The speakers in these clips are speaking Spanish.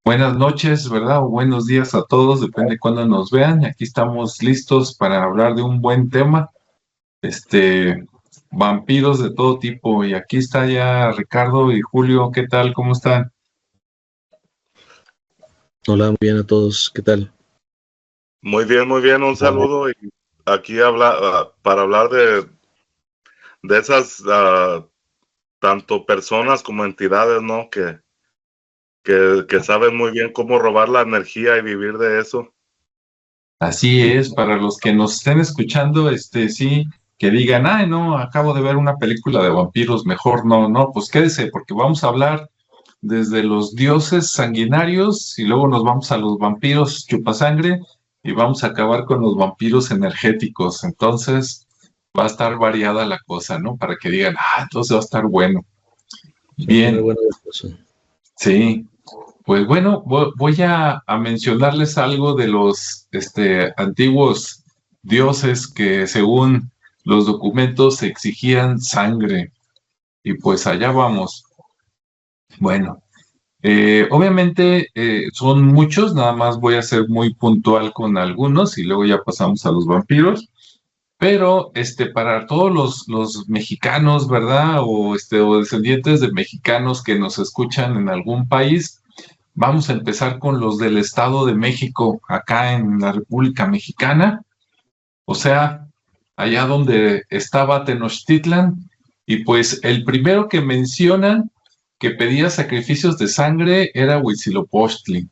Buenas noches, ¿verdad? O buenos días a todos, depende de cuándo nos vean. Aquí estamos listos para hablar de un buen tema, este, vampiros de todo tipo. Y aquí está ya Ricardo y Julio, ¿qué tal? ¿Cómo están? Hola, muy bien a todos, ¿qué tal? Muy bien, un saludo y aquí para hablar de esas tanto personas como entidades, ¿no? Que saben muy bien cómo robar la energía y vivir de eso. Así es, para los que nos estén escuchando, sí, que digan, ay, no, acabo de ver una película de vampiros, mejor no, pues quédese, porque vamos a hablar desde los dioses sanguinarios y luego nos vamos a los vampiros chupasangre y vamos a acabar con los vampiros energéticos. Entonces va a estar variada la cosa, ¿no? Para que digan, entonces va a estar bueno. Se va a poner Bien, bueno la cosa. sí. Pues bueno, voy a mencionarles algo de los antiguos dioses que según los documentos exigían sangre. Y pues allá vamos. Bueno, obviamente son muchos, nada más voy a ser muy puntual con algunos y luego ya pasamos a los vampiros. Pero para todos los mexicanos, ¿verdad? O descendientes de mexicanos que nos escuchan en algún país, vamos a empezar con los del Estado de México, acá en la República Mexicana, o sea, allá donde estaba Tenochtitlan, y pues el primero que mencionan que pedía sacrificios de sangre era Huitzilopochtli,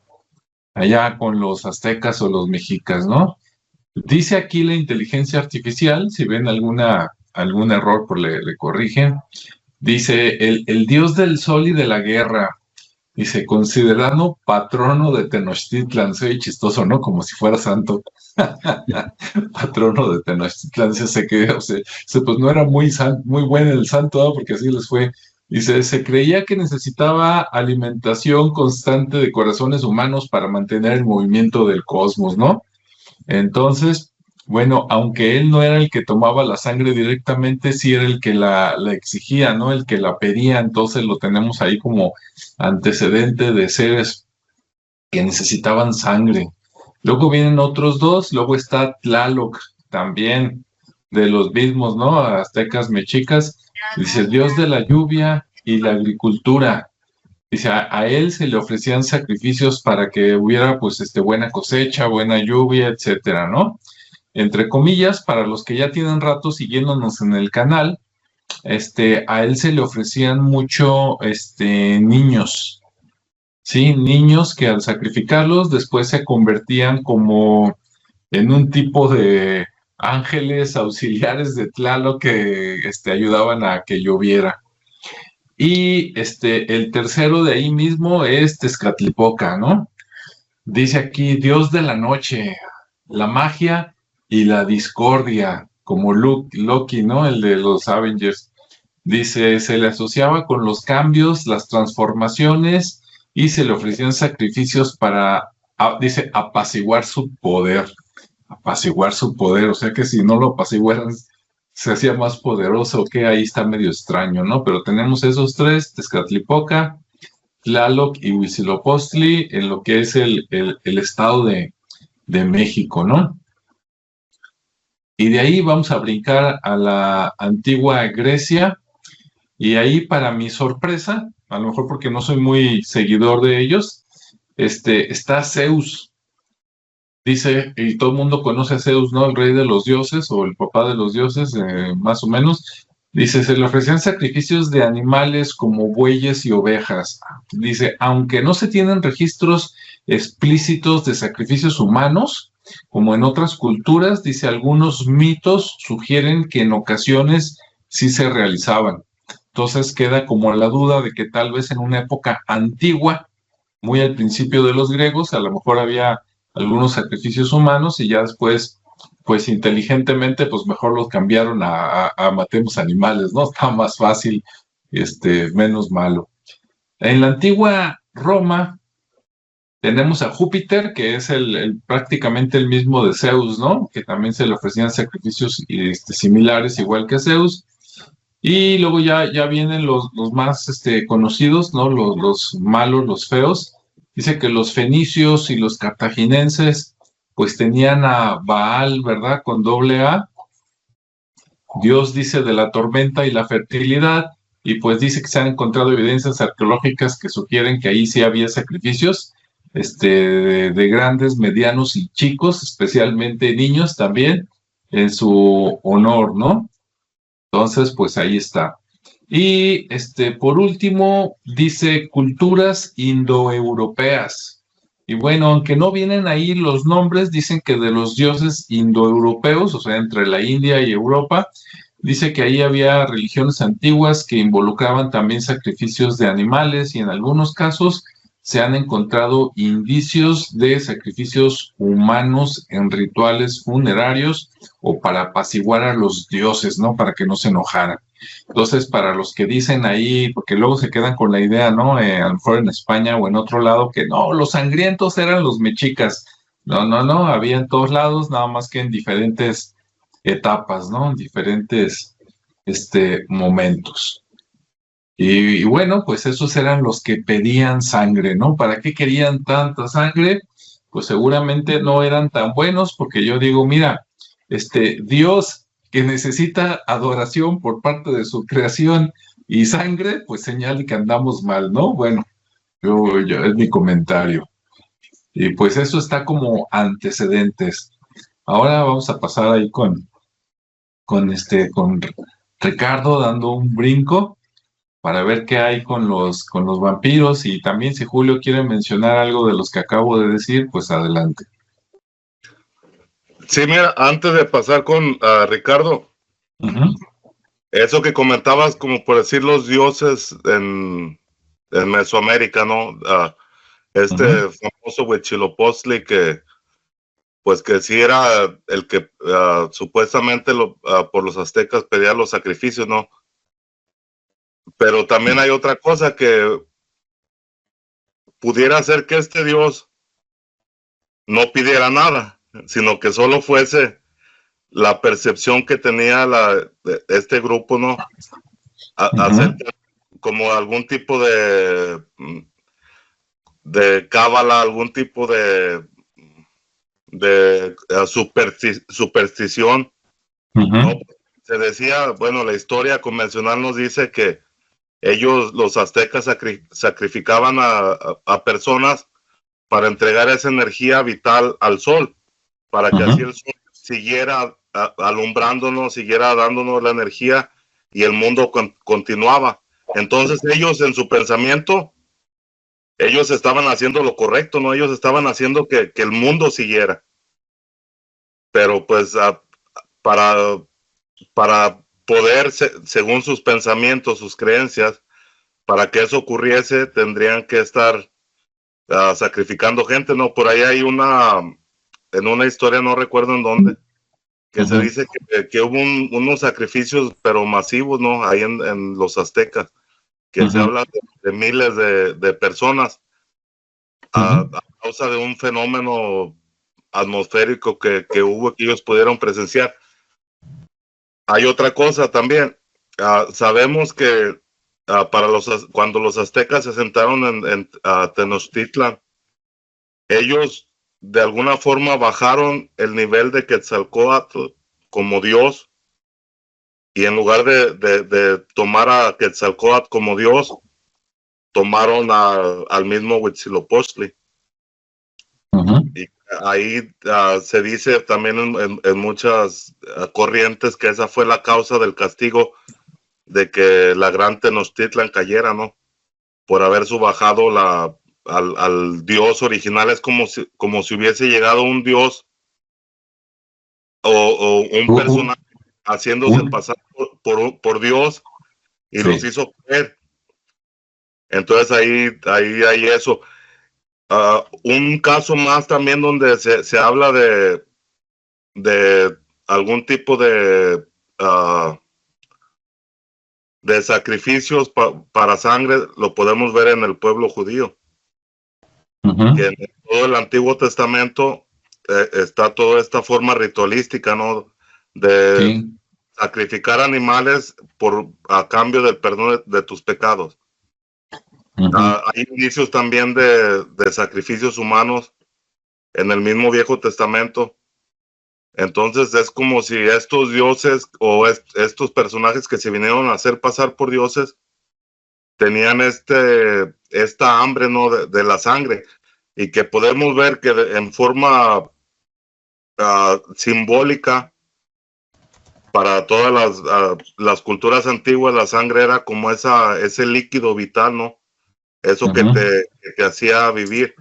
allá con los aztecas o los mexicas, ¿no? Dice aquí la inteligencia artificial, si ven algún error, pues le corrigen. Dice, el dios del sol y de la guerra, dice, considerado patrono de Tenochtitlan, soy chistoso, ¿no? Como si fuera santo. Patrono de Tenochtitlan, pues no era muy bueno el santo, ¿no? Porque así les fue. Dice, se creía que necesitaba alimentación constante de corazones humanos para mantener el movimiento del cosmos, ¿no? Entonces, bueno, aunque él no era el que tomaba la sangre directamente, sí era el que la exigía, ¿no? El que la pedía, entonces lo tenemos ahí como antecedente de seres que necesitaban sangre. Luego vienen otros dos, luego está Tlaloc, también de los mismos, ¿no? Aztecas, mexicas, dice, el dios de la lluvia y la agricultura. Dice, a él se le ofrecían sacrificios para que hubiera, pues, buena cosecha, buena lluvia, etcétera, ¿no? Entre comillas, para los que ya tienen rato siguiéndonos en el canal, a él se le ofrecían mucho, niños, ¿sí? Niños que al sacrificarlos después se convertían como en un tipo de ángeles auxiliares de Tlaloc que, ayudaban a que lloviera. Y el tercero de ahí mismo es Tezcatlipoca, ¿no? Dice aquí, Dios de la noche, la magia y la discordia, como Loki, ¿no? El de los Avengers. Dice, se le asociaba con los cambios, las transformaciones y se le ofrecían sacrificios para, dice, apaciguar su poder. Apaciguar su poder, o sea que si no lo apaciguaran se hacía más poderoso, que ahí está medio extraño, ¿no? Pero tenemos esos tres, Tezcatlipoca, Tlaloc y Huitzilopochtli en lo que es el estado de México, ¿no? Y de ahí vamos a brincar a la antigua Grecia, y ahí para mi sorpresa, a lo mejor porque no soy muy seguidor de ellos, está Zeus. Dice, y todo el mundo conoce a Zeus, ¿no? El rey de los dioses o el papá de los dioses, más o menos. Dice, se le ofrecían sacrificios de animales como bueyes y ovejas. Dice, aunque no se tienen registros explícitos de sacrificios humanos, como en otras culturas, dice, algunos mitos sugieren que en ocasiones sí se realizaban. Entonces queda como la duda de que tal vez en una época antigua, muy al principio de los griegos, a lo mejor había algunos sacrificios humanos y ya después, pues inteligentemente, pues mejor los cambiaron a matemos animales, ¿no? Está más fácil, menos malo. En la antigua Roma tenemos a Júpiter, que es prácticamente el mismo de Zeus, ¿no? Que también se le ofrecían sacrificios similares, igual que Zeus. Y luego ya vienen los más conocidos, ¿no? Los malos, los feos, Dice que los fenicios y los cartaginenses pues tenían a Baal, ¿verdad? Con doble A. Dios dice de la tormenta y la fertilidad, y pues dice que se han encontrado evidencias arqueológicas que sugieren que ahí sí había sacrificios, de grandes, medianos y chicos, especialmente niños también, en su honor, ¿no? Entonces, pues ahí está. Y por último, dice culturas indoeuropeas. Y bueno, aunque no vienen ahí los nombres, dicen que de los dioses indoeuropeos, o sea, entre la India y Europa, dice que ahí había religiones antiguas que involucraban también sacrificios de animales y en algunos casos se han encontrado indicios de sacrificios humanos en rituales funerarios o para apaciguar a los dioses, ¿no? Para que no se enojaran. Entonces, para los que dicen ahí, porque luego se quedan con la idea, ¿no? A lo mejor en España o en otro lado, que no, los sangrientos eran los mexicas. No, no, no, había en todos lados, nada más que en diferentes etapas, ¿no? En diferentes momentos. Y bueno, pues esos eran los que pedían sangre, ¿no? ¿Para qué querían tanta sangre? Pues seguramente no eran tan buenos, porque yo digo, mira, Dios que necesita adoración por parte de su creación y sangre, pues señala que andamos mal, ¿no? Bueno, yo es mi comentario. Y pues eso está como antecedentes. Ahora vamos a pasar ahí con Ricardo dando un brinco para ver qué hay con los vampiros, y también si Julio quiere mencionar algo de los que acabo de decir, pues adelante. Sí, mira, antes de pasar con Ricardo, eso que comentabas, como por decir los dioses en Mesoamérica, ¿no? Famoso Huitzilopochtli, que pues que sí era el que supuestamente por los aztecas pedía los sacrificios, ¿no? Pero también hay otra cosa, que pudiera ser que este dios no pidiera nada, sino que solo fuese la percepción que tenía este grupo, ¿no? Hacer como algún tipo de cábala, algún tipo de superstición, ¿no? Se decía, bueno, la historia convencional nos dice que ellos, los aztecas, sacrificaban a personas para entregar esa energía vital al sol, para que así el sol siguiera alumbrándonos, siguiera dándonos la energía y el mundo continuaba. Entonces ellos, en su pensamiento, ellos estaban haciendo lo correcto, ¿no? Ellos estaban haciendo que el mundo siguiera. Pero pues para poder, según sus pensamientos, sus creencias, para que eso ocurriese, tendrían que estar sacrificando gente, ¿no? Por ahí hay en una historia, no recuerdo en dónde, que se dice que hubo unos sacrificios, pero masivos, ¿no? Ahí en los aztecas, que se habla de miles de personas a causa de un fenómeno atmosférico que hubo, que ellos pudieron presenciar. Hay otra cosa también. Sabemos que cuando los aztecas se asentaron en Tenochtitlan, ellos de alguna forma bajaron el nivel de Quetzalcóatl como Dios, y en lugar de tomar a Quetzalcóatl como Dios, tomaron al mismo Huitzilopochtli. Y ahí se dice también en muchas corrientes que esa fue la causa del castigo de que la gran Tenochtitlan cayera, ¿no? Por haber subajado al dios original. Es como si hubiese llegado un dios o un personaje haciéndose pasar por Dios y los hizo caer. Entonces ahí hay eso. Un caso más también donde se habla de algún tipo de sacrificios para sangre, lo podemos ver en el pueblo judío. Que en todo el Antiguo Testamento está toda esta forma ritualística, ¿no? De sacrificar animales a cambio del perdón de tus pecados. Hay indicios también de sacrificios humanos en el mismo Viejo Testamento. Entonces es como si estos dioses o estos personajes que se vinieron a hacer pasar por dioses tenían esta hambre, ¿no? de la sangre, y que podemos ver que en forma simbólica para todas las culturas antiguas la sangre era como ese líquido vital, ¿no? Eso que te hacía vivir.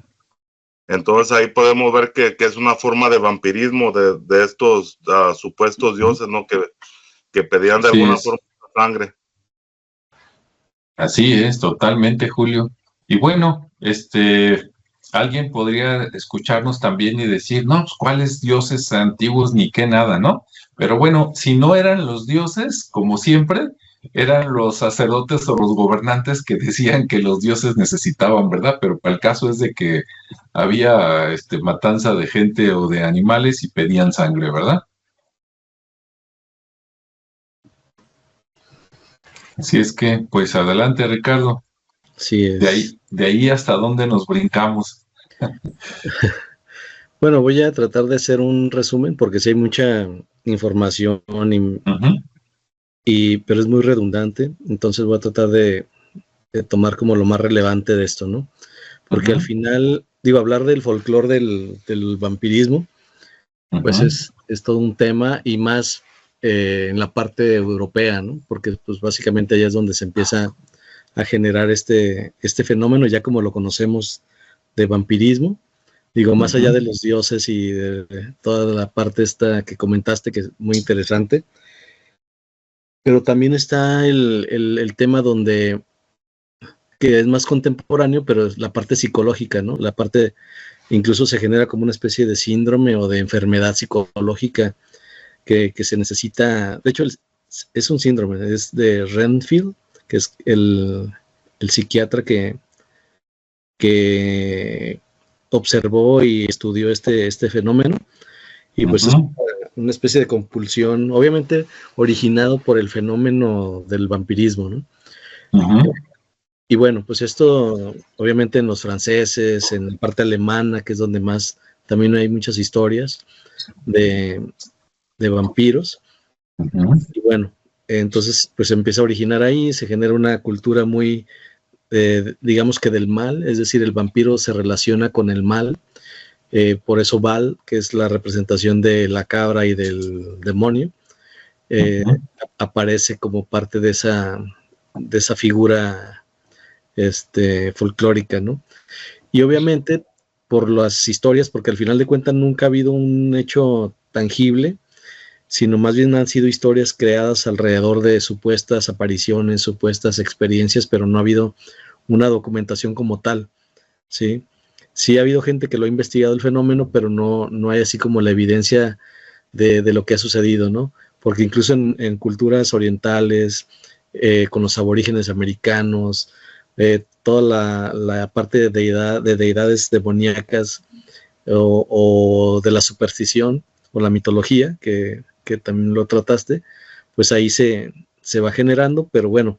Entonces ahí podemos ver que es una forma de vampirismo de estos supuestos dioses, ¿no? Que pedían de alguna forma sangre. Así es, totalmente, Julio. Y bueno, alguien podría escucharnos también y decir, no, pues, ¿cuáles dioses antiguos ni qué nada, no? Pero bueno, si no eran los dioses, como siempre, eran los sacerdotes o los gobernantes que decían que los dioses necesitaban, ¿verdad? Pero el caso es de que había matanza de gente o de animales y pedían sangre, ¿verdad? Así es que, pues adelante, Ricardo. Sí es. De ahí hasta dónde nos brincamos. Bueno, voy a tratar de hacer un resumen porque sí hay mucha información pero es muy redundante, entonces voy a tratar de tomar como lo más relevante de esto, ¿no? Porque al final, hablar del folclore del vampirismo, pues es todo un tema, y más en la parte europea, ¿no? Porque pues básicamente allá es donde se empieza a generar este fenómeno, ya como lo conocemos, de vampirismo. Más allá de los dioses y de toda la parte esta que comentaste, que es muy interesante, pero también está el tema que es más contemporáneo, pero es la parte psicológica, ¿no? La parte, incluso se genera como una especie de síndrome o de enfermedad psicológica que se necesita. De hecho, es un síndrome, es de Renfield, que es el psiquiatra que observó y estudió este fenómeno, y pues es una especie de compulsión, obviamente originado por el fenómeno del vampirismo, ¿no? Y bueno, pues esto obviamente en los franceses, en la parte alemana, que es donde más también hay muchas historias de vampiros. Y bueno, entonces pues se empieza a originar ahí, se genera una cultura muy digamos que del mal, es decir, el vampiro se relaciona con el mal, por eso Baal, que es la representación de la cabra y del demonio, aparece como parte de esa figura folclórica, ¿no? Y obviamente por las historias, porque al final de cuentas nunca ha habido un hecho tangible, sino más bien han sido historias creadas alrededor de supuestas apariciones, supuestas experiencias, pero no ha habido una documentación como tal, ¿sí? Sí ha habido gente que lo ha investigado el fenómeno, pero no hay así como la evidencia de lo que ha sucedido, ¿no? Porque incluso en culturas orientales, con los aborígenes americanos, toda la parte de deidades demoníacas o de la superstición o la mitología, que también lo trataste, pues ahí se va generando, pero bueno,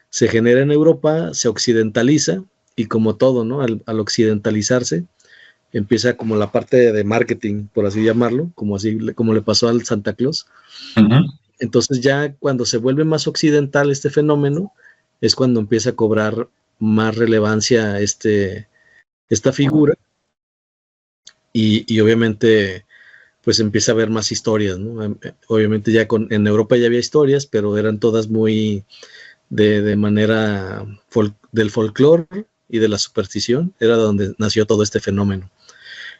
se genera en Europa, se occidentaliza, y como todo, ¿no? Al occidentalizarse, empieza como la parte de marketing, por así llamarlo, como le pasó al Santa Claus. Entonces ya cuando se vuelve más occidental este fenómeno, es cuando empieza a cobrar más relevancia esta figura, y obviamente pues empieza a haber más historias, ¿no? Obviamente ya en Europa ya había historias, pero eran todas muy de manera del folclore y de la superstición, era donde nació todo este fenómeno.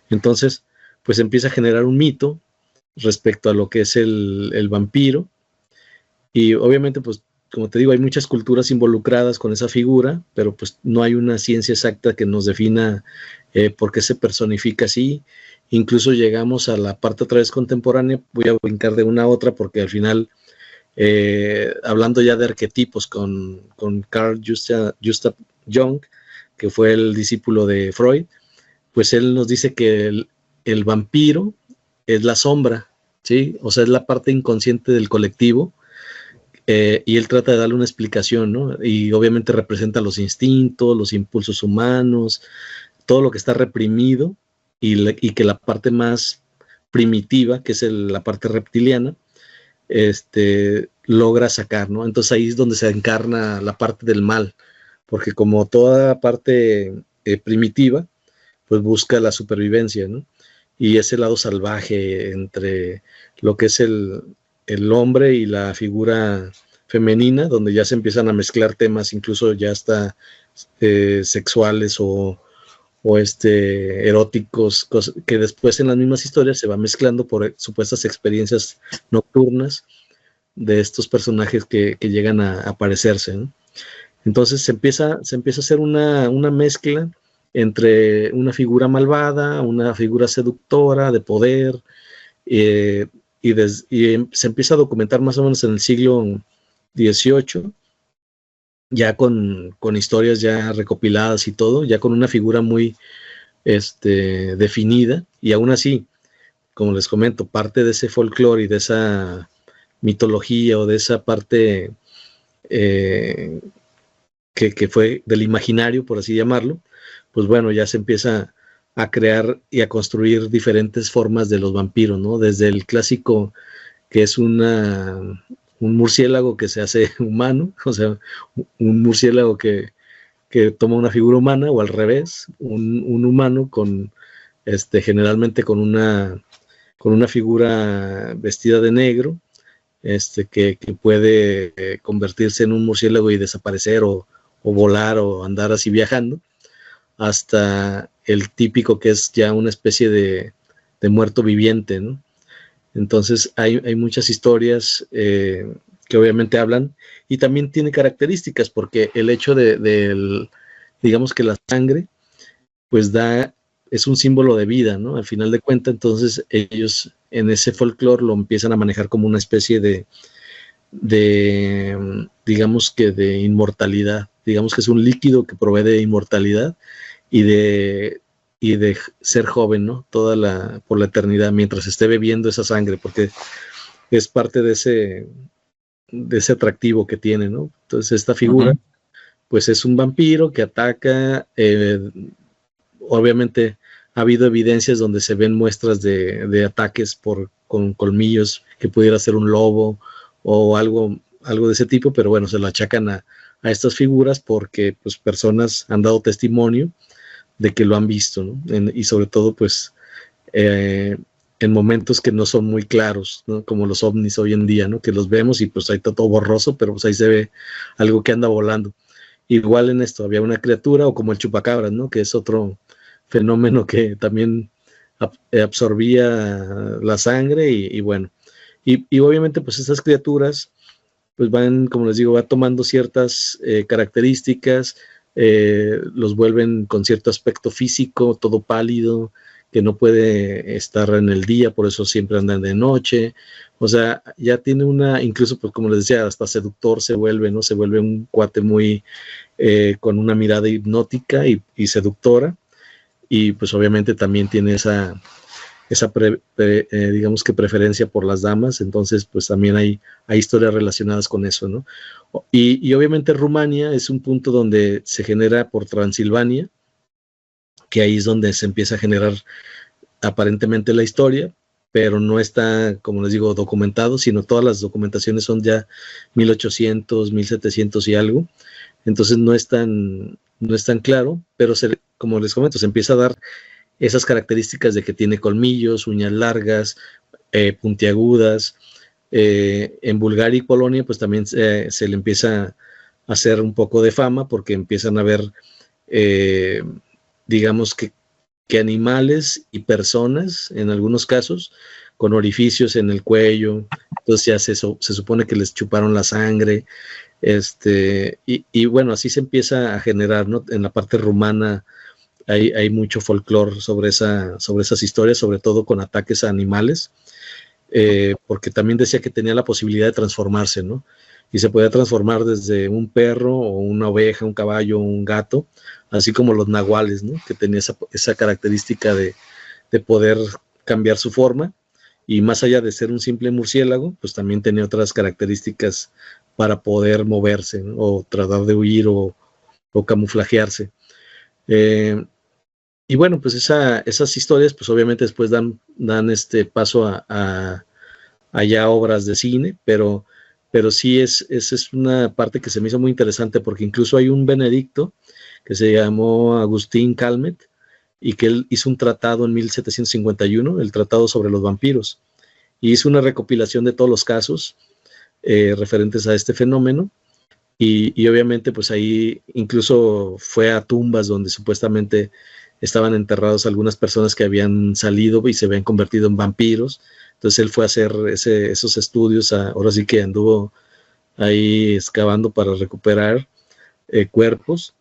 Entonces, pues empieza a generar un mito respecto a lo que es el vampiro, y obviamente, pues, como te digo, hay muchas culturas involucradas con esa figura, pero pues no hay una ciencia exacta que nos defina por qué se personifica así. Incluso llegamos a la parte otra vez contemporánea, voy a brincar de una a otra porque al final, hablando ya de arquetipos con Carl Gustav Jung, que fue el discípulo de Freud, pues él nos dice que el vampiro es la sombra, ¿sí? O sea, es la parte inconsciente del colectivo, y él trata de darle una explicación, ¿no? Y obviamente representa los instintos, los impulsos humanos, todo lo que está reprimido y que la parte más primitiva, que es la parte reptiliana, logra sacar, ¿no? Entonces ahí es donde se encarna la parte del mal, porque como toda parte primitiva, pues busca la supervivencia, ¿no? Y ese lado salvaje entre lo que es el hombre y la figura femenina, donde ya se empiezan a mezclar temas incluso ya hasta sexuales o eróticos, que después en las mismas historias se va mezclando por supuestas experiencias nocturnas de estos personajes que llegan a aparecerse, ¿no? Entonces se empieza a hacer una mezcla entre una figura malvada, una figura seductora de poder, y se empieza a documentar más o menos en el siglo XVIII, ya con historias ya recopiladas y todo, ya con una figura muy definida, y aún así, como les comento, parte de ese folclore y de esa mitología o de esa parte que fue del imaginario, por así llamarlo, pues bueno, ya se empieza a crear y a construir diferentes formas de los vampiros, ¿no? Desde el clásico, que es un murciélago que se hace humano, o sea, un murciélago que toma una figura humana, o al revés, un humano con, generalmente con una figura vestida de negro, que puede convertirse en un murciélago y desaparecer, o volar, o andar así viajando, hasta el típico que es ya una especie de muerto viviente, ¿no? Entonces hay muchas historias que obviamente hablan, y también tiene características, porque el hecho digamos que la sangre, pues es un símbolo de vida, ¿no? Al final de cuentas, entonces ellos en ese folclore lo empiezan a manejar como una especie de digamos que de inmortalidad, digamos que es un líquido que provee de inmortalidad y de ser joven, ¿no? Por la eternidad, mientras esté bebiendo esa sangre, porque es parte de ese atractivo que tiene, ¿no? Entonces esta figura, pues es un vampiro que ataca, obviamente ha habido evidencias donde se ven muestras de ataques con colmillos, que pudiera ser un lobo o algo de ese tipo, pero bueno, se lo achacan a estas figuras porque pues personas han dado testimonio de que lo han visto, ¿no? Y sobre todo, pues, en momentos que no son muy claros, ¿no? Como los ovnis hoy en día, ¿no? Que los vemos y pues ahí está todo borroso, pero pues ahí se ve algo que anda volando. Igual en esto había una criatura, o como el chupacabras, ¿no? Que es otro fenómeno que también absorbía la sangre, y bueno. Y obviamente, pues estas criaturas, pues van, como les digo, va tomando ciertas características, los vuelven con cierto aspecto físico, todo pálido, que no puede estar en el día, por eso siempre andan de noche. O sea, ya tiene incluso, pues como les decía, hasta seductor se vuelve, ¿no? Se vuelve un cuate muy, con una mirada hipnótica y seductora, y pues obviamente también tiene esa digamos que preferencia por las damas. Entonces pues también hay historias relacionadas con eso, ¿no? Y obviamente Rumania es un punto donde se genera por Transilvania, que ahí es donde se empieza a generar aparentemente la historia, pero no está, como les digo, documentado, sino todas las documentaciones son ya 1800, 1700 y algo. Entonces no es tan claro, pero como les comento, se empieza a dar esas características de que tiene colmillos, uñas largas, puntiagudas. En Bulgaria y Polonia pues también se le empieza a hacer un poco de fama, porque empiezan a ver, digamos que animales y personas, en algunos casos, con orificios en el cuello. Entonces ya se supone que les chuparon la sangre, y bueno, así se empieza a generar, ¿no? En la parte rumana hay mucho folclore sobre esas historias, sobre todo con ataques a animales, porque también decía que tenía la posibilidad de transformarse, ¿no? Y se podía transformar desde un perro, o una oveja, un caballo, un gato, así como los nahuales, ¿no? Que tenía esa característica de poder cambiar su forma, y más allá de ser un simple murciélago, pues también tenía otras características para poder moverse, ¿no? O tratar de huir o camuflajearse. Y bueno, pues esas historias, pues obviamente después dan paso a ya obras de cine, pero sí esa es una parte que se me hizo muy interesante, porque incluso hay un benedicto que se llamó Agustín Calmet, y que él hizo un tratado en 1751, el Tratado sobre los Vampiros, y hizo una recopilación de todos los casos referentes a este fenómeno, y obviamente pues ahí incluso fue a tumbas donde supuestamente estaban enterrados algunas personas que habían salido y se habían convertido en vampiros. Entonces él fue a hacer esos estudios, ahora sí que anduvo ahí excavando para recuperar cuerpos.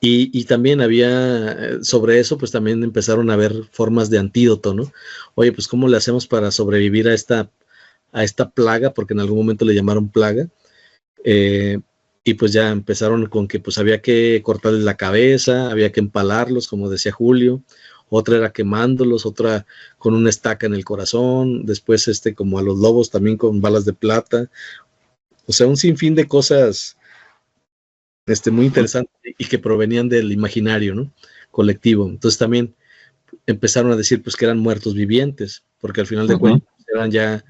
Y también había, sobre eso, pues también empezaron a haber formas de antídoto, ¿no? Oye, pues ¿cómo le hacemos para sobrevivir a esta plaga? Porque en algún momento le llamaron plaga. Y pues ya empezaron con que pues había que cortarles la cabeza, había que empalarlos, como decía Julio, otra era quemándolos, otra con una estaca en el corazón, después como a los lobos también con balas de plata, o sea, un sinfín de cosas muy interesantes y que provenían del imaginario, ¿no? Colectivo. Entonces también empezaron a decir pues que eran muertos vivientes, porque al final de cuentas eran ya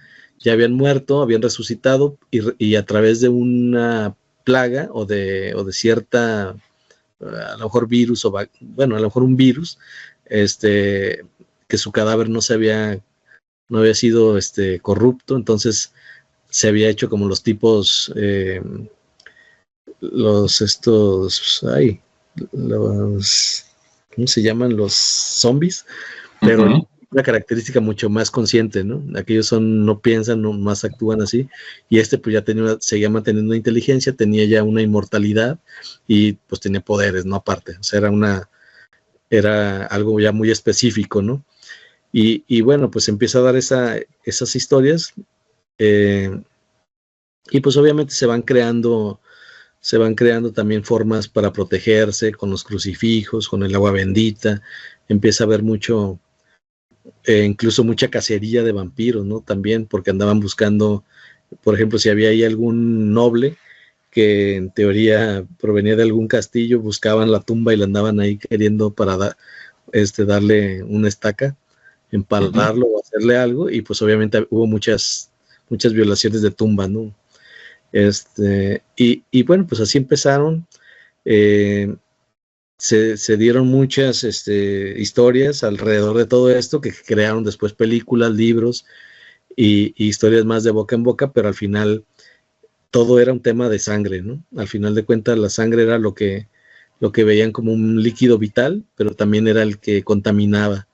habían muerto, habían resucitado, y a través de una plaga o de cierta, a lo mejor virus, bueno, a lo mejor un virus, que su cadáver no había sido corrupto, entonces se había hecho como los tipos, ¿cómo se llaman? Los zombies, pero una característica mucho más consciente, ¿no? Aquellos no piensan, no más actúan así, y pues ya seguía manteniendo una inteligencia, tenía ya una inmortalidad y pues tenía poderes, ¿no? Aparte, o sea, era algo ya muy específico, ¿no? Y bueno, pues empieza a dar esas historias, y pues obviamente se van creando también formas para protegerse con los crucifijos, con el agua bendita, empieza a haber mucho, incluso mucha cacería de vampiros, ¿no? También porque andaban buscando, por ejemplo, si había ahí algún noble que en teoría provenía de algún castillo, buscaban la tumba y la andaban ahí queriendo para darle una estaca, empalarlo o hacerle algo, y pues obviamente hubo muchas violaciones de tumba, ¿no? Y bueno, pues así empezaron. Se dieron muchas historias alrededor de todo esto, que crearon después películas, libros y historias más de boca en boca, pero al final todo era un tema de sangre, ¿no? Al final de cuentas la sangre era lo que veían como un líquido vital, pero también era el que contaminaba.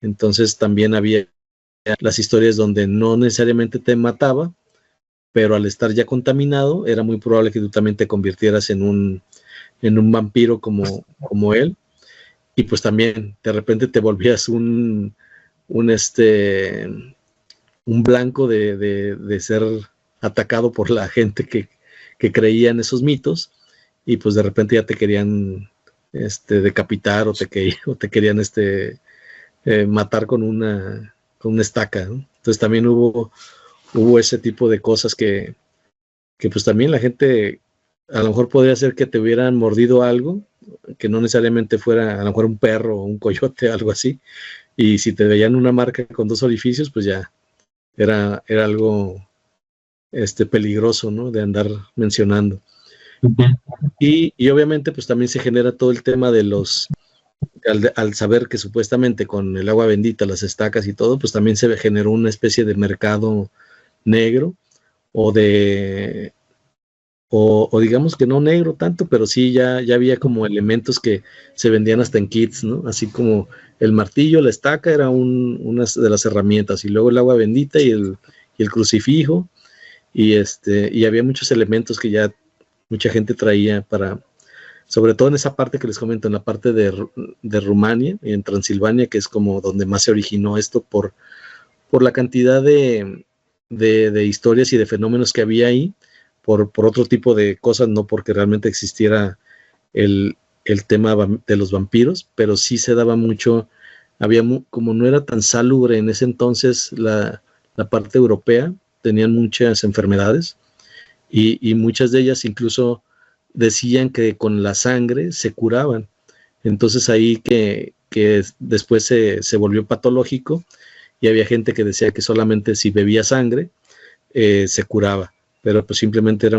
Entonces también había las historias donde no necesariamente te mataba, pero al estar ya contaminado era muy probable que tú también te convirtieras en un vampiro como él, y pues también de repente te volvías un blanco de ser atacado por la gente que creía en esos mitos, y pues de repente ya te querían decapitar o te querían matar con una estaca, ¿no? Entonces también hubo ese tipo de cosas que pues también la gente, a lo mejor podría ser que te hubieran mordido algo, que no necesariamente fuera a lo mejor un perro o un coyote, algo así, y si te veían una marca con 2 orificios, pues ya era algo peligroso, ¿no? De andar mencionando. Y obviamente pues también se genera todo el tema de al saber que supuestamente con el agua bendita, las estacas y todo, pues también se generó una especie de mercado negro, o digamos que no negro tanto, pero sí ya había como elementos que se vendían hasta en kits, ¿no? Así como el martillo, la estaca era una de las herramientas, y luego el agua bendita y el crucifijo, y había muchos elementos que ya mucha gente traía sobre todo en esa parte que les comento, en la parte de Rumania y en Transilvania, que es como donde más se originó esto por la cantidad de historias y de fenómenos que había ahí, por otro tipo de cosas, no porque realmente existiera el tema de los vampiros, pero sí se daba mucho, como no era tan salubre en ese entonces la parte europea, tenían muchas enfermedades, y muchas de ellas incluso decían que con la sangre se curaban. Entonces ahí que después se volvió patológico y había gente que decía que solamente si bebía sangre se curaba, pero pues simplemente era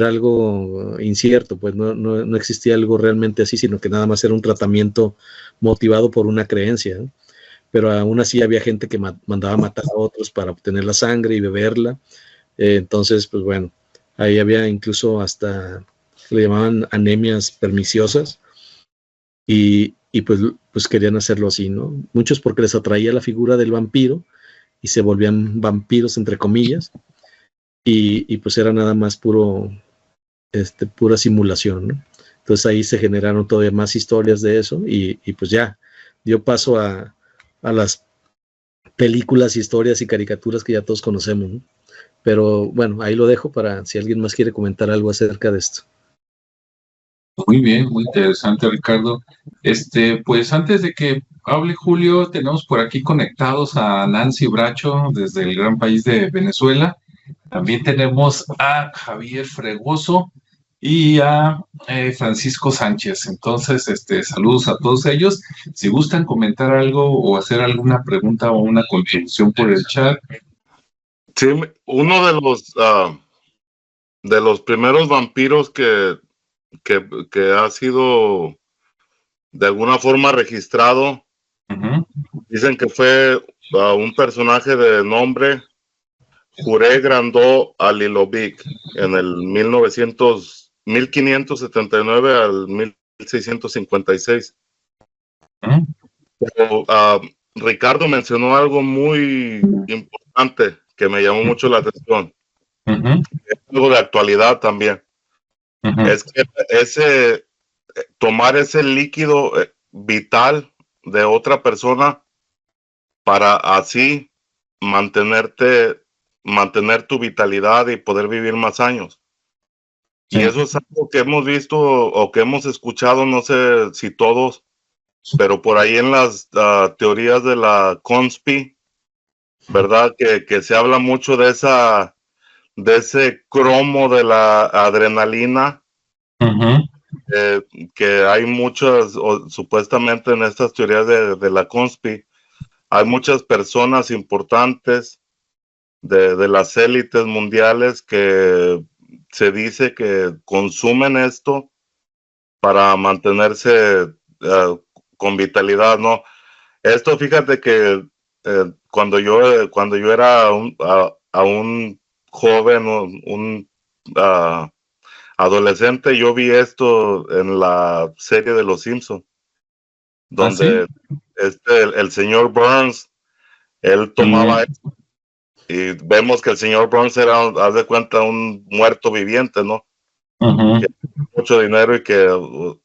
algo incierto, pues no existía algo realmente así, sino que nada más era un tratamiento motivado por una creencia, ¿no? Pero aún así había gente que mandaba a matar a otros para obtener la sangre y beberla. Entonces, pues bueno, ahí había incluso hasta, le llamaban anemias perniciosas, y pues querían hacerlo así, ¿no? Muchos porque les atraía la figura del vampiro y se volvían vampiros, entre comillas, y pues era nada más pura simulación, ¿no? Entonces ahí se generaron todavía más historias de eso, y pues ya dio paso a las películas, historias y caricaturas que ya todos conocemos, ¿no? Pero bueno, ahí lo dejo para si alguien más quiere comentar algo acerca de esto. Muy bien, muy interesante, Ricardo. Pues antes de que hable Julio, tenemos por aquí conectados a Nancy Bracho desde el gran país de Venezuela. También tenemos a Javier Fregoso y a Francisco Sánchez. Entonces, saludos a todos ellos. Si gustan comentar algo o hacer alguna pregunta o una contribución por el chat. Sí, uno de los primeros vampiros que ha sido de alguna forma registrado, dicen que fue un personaje de nombre Juré Grandó Alilovic en el 1579 al 1656. Pero, Ricardo mencionó algo muy importante que me llamó mucho la atención. Es algo de actualidad también. Es que tomar ese líquido vital de otra persona para así mantener tu vitalidad y poder vivir más años. Sí. Y eso es algo que hemos visto o que hemos escuchado, no sé si todos, pero por ahí en las teorías de la conspi, ¿verdad? Que se habla mucho de ese cromo de la adrenalina, que hay muchas, supuestamente en estas teorías de la conspi, hay muchas personas importantes de las élites mundiales que se dice que consumen esto para mantenerse con vitalidad, ¿no? Esto, fíjate que cuando yo era un joven, un adolescente, yo vi esto en la serie de Los Simpson, donde el señor Burns, él tomaba esto, y vemos que el señor Burns era, haz de cuenta, un muerto viviente, ¿no? Que tenía mucho dinero y que, o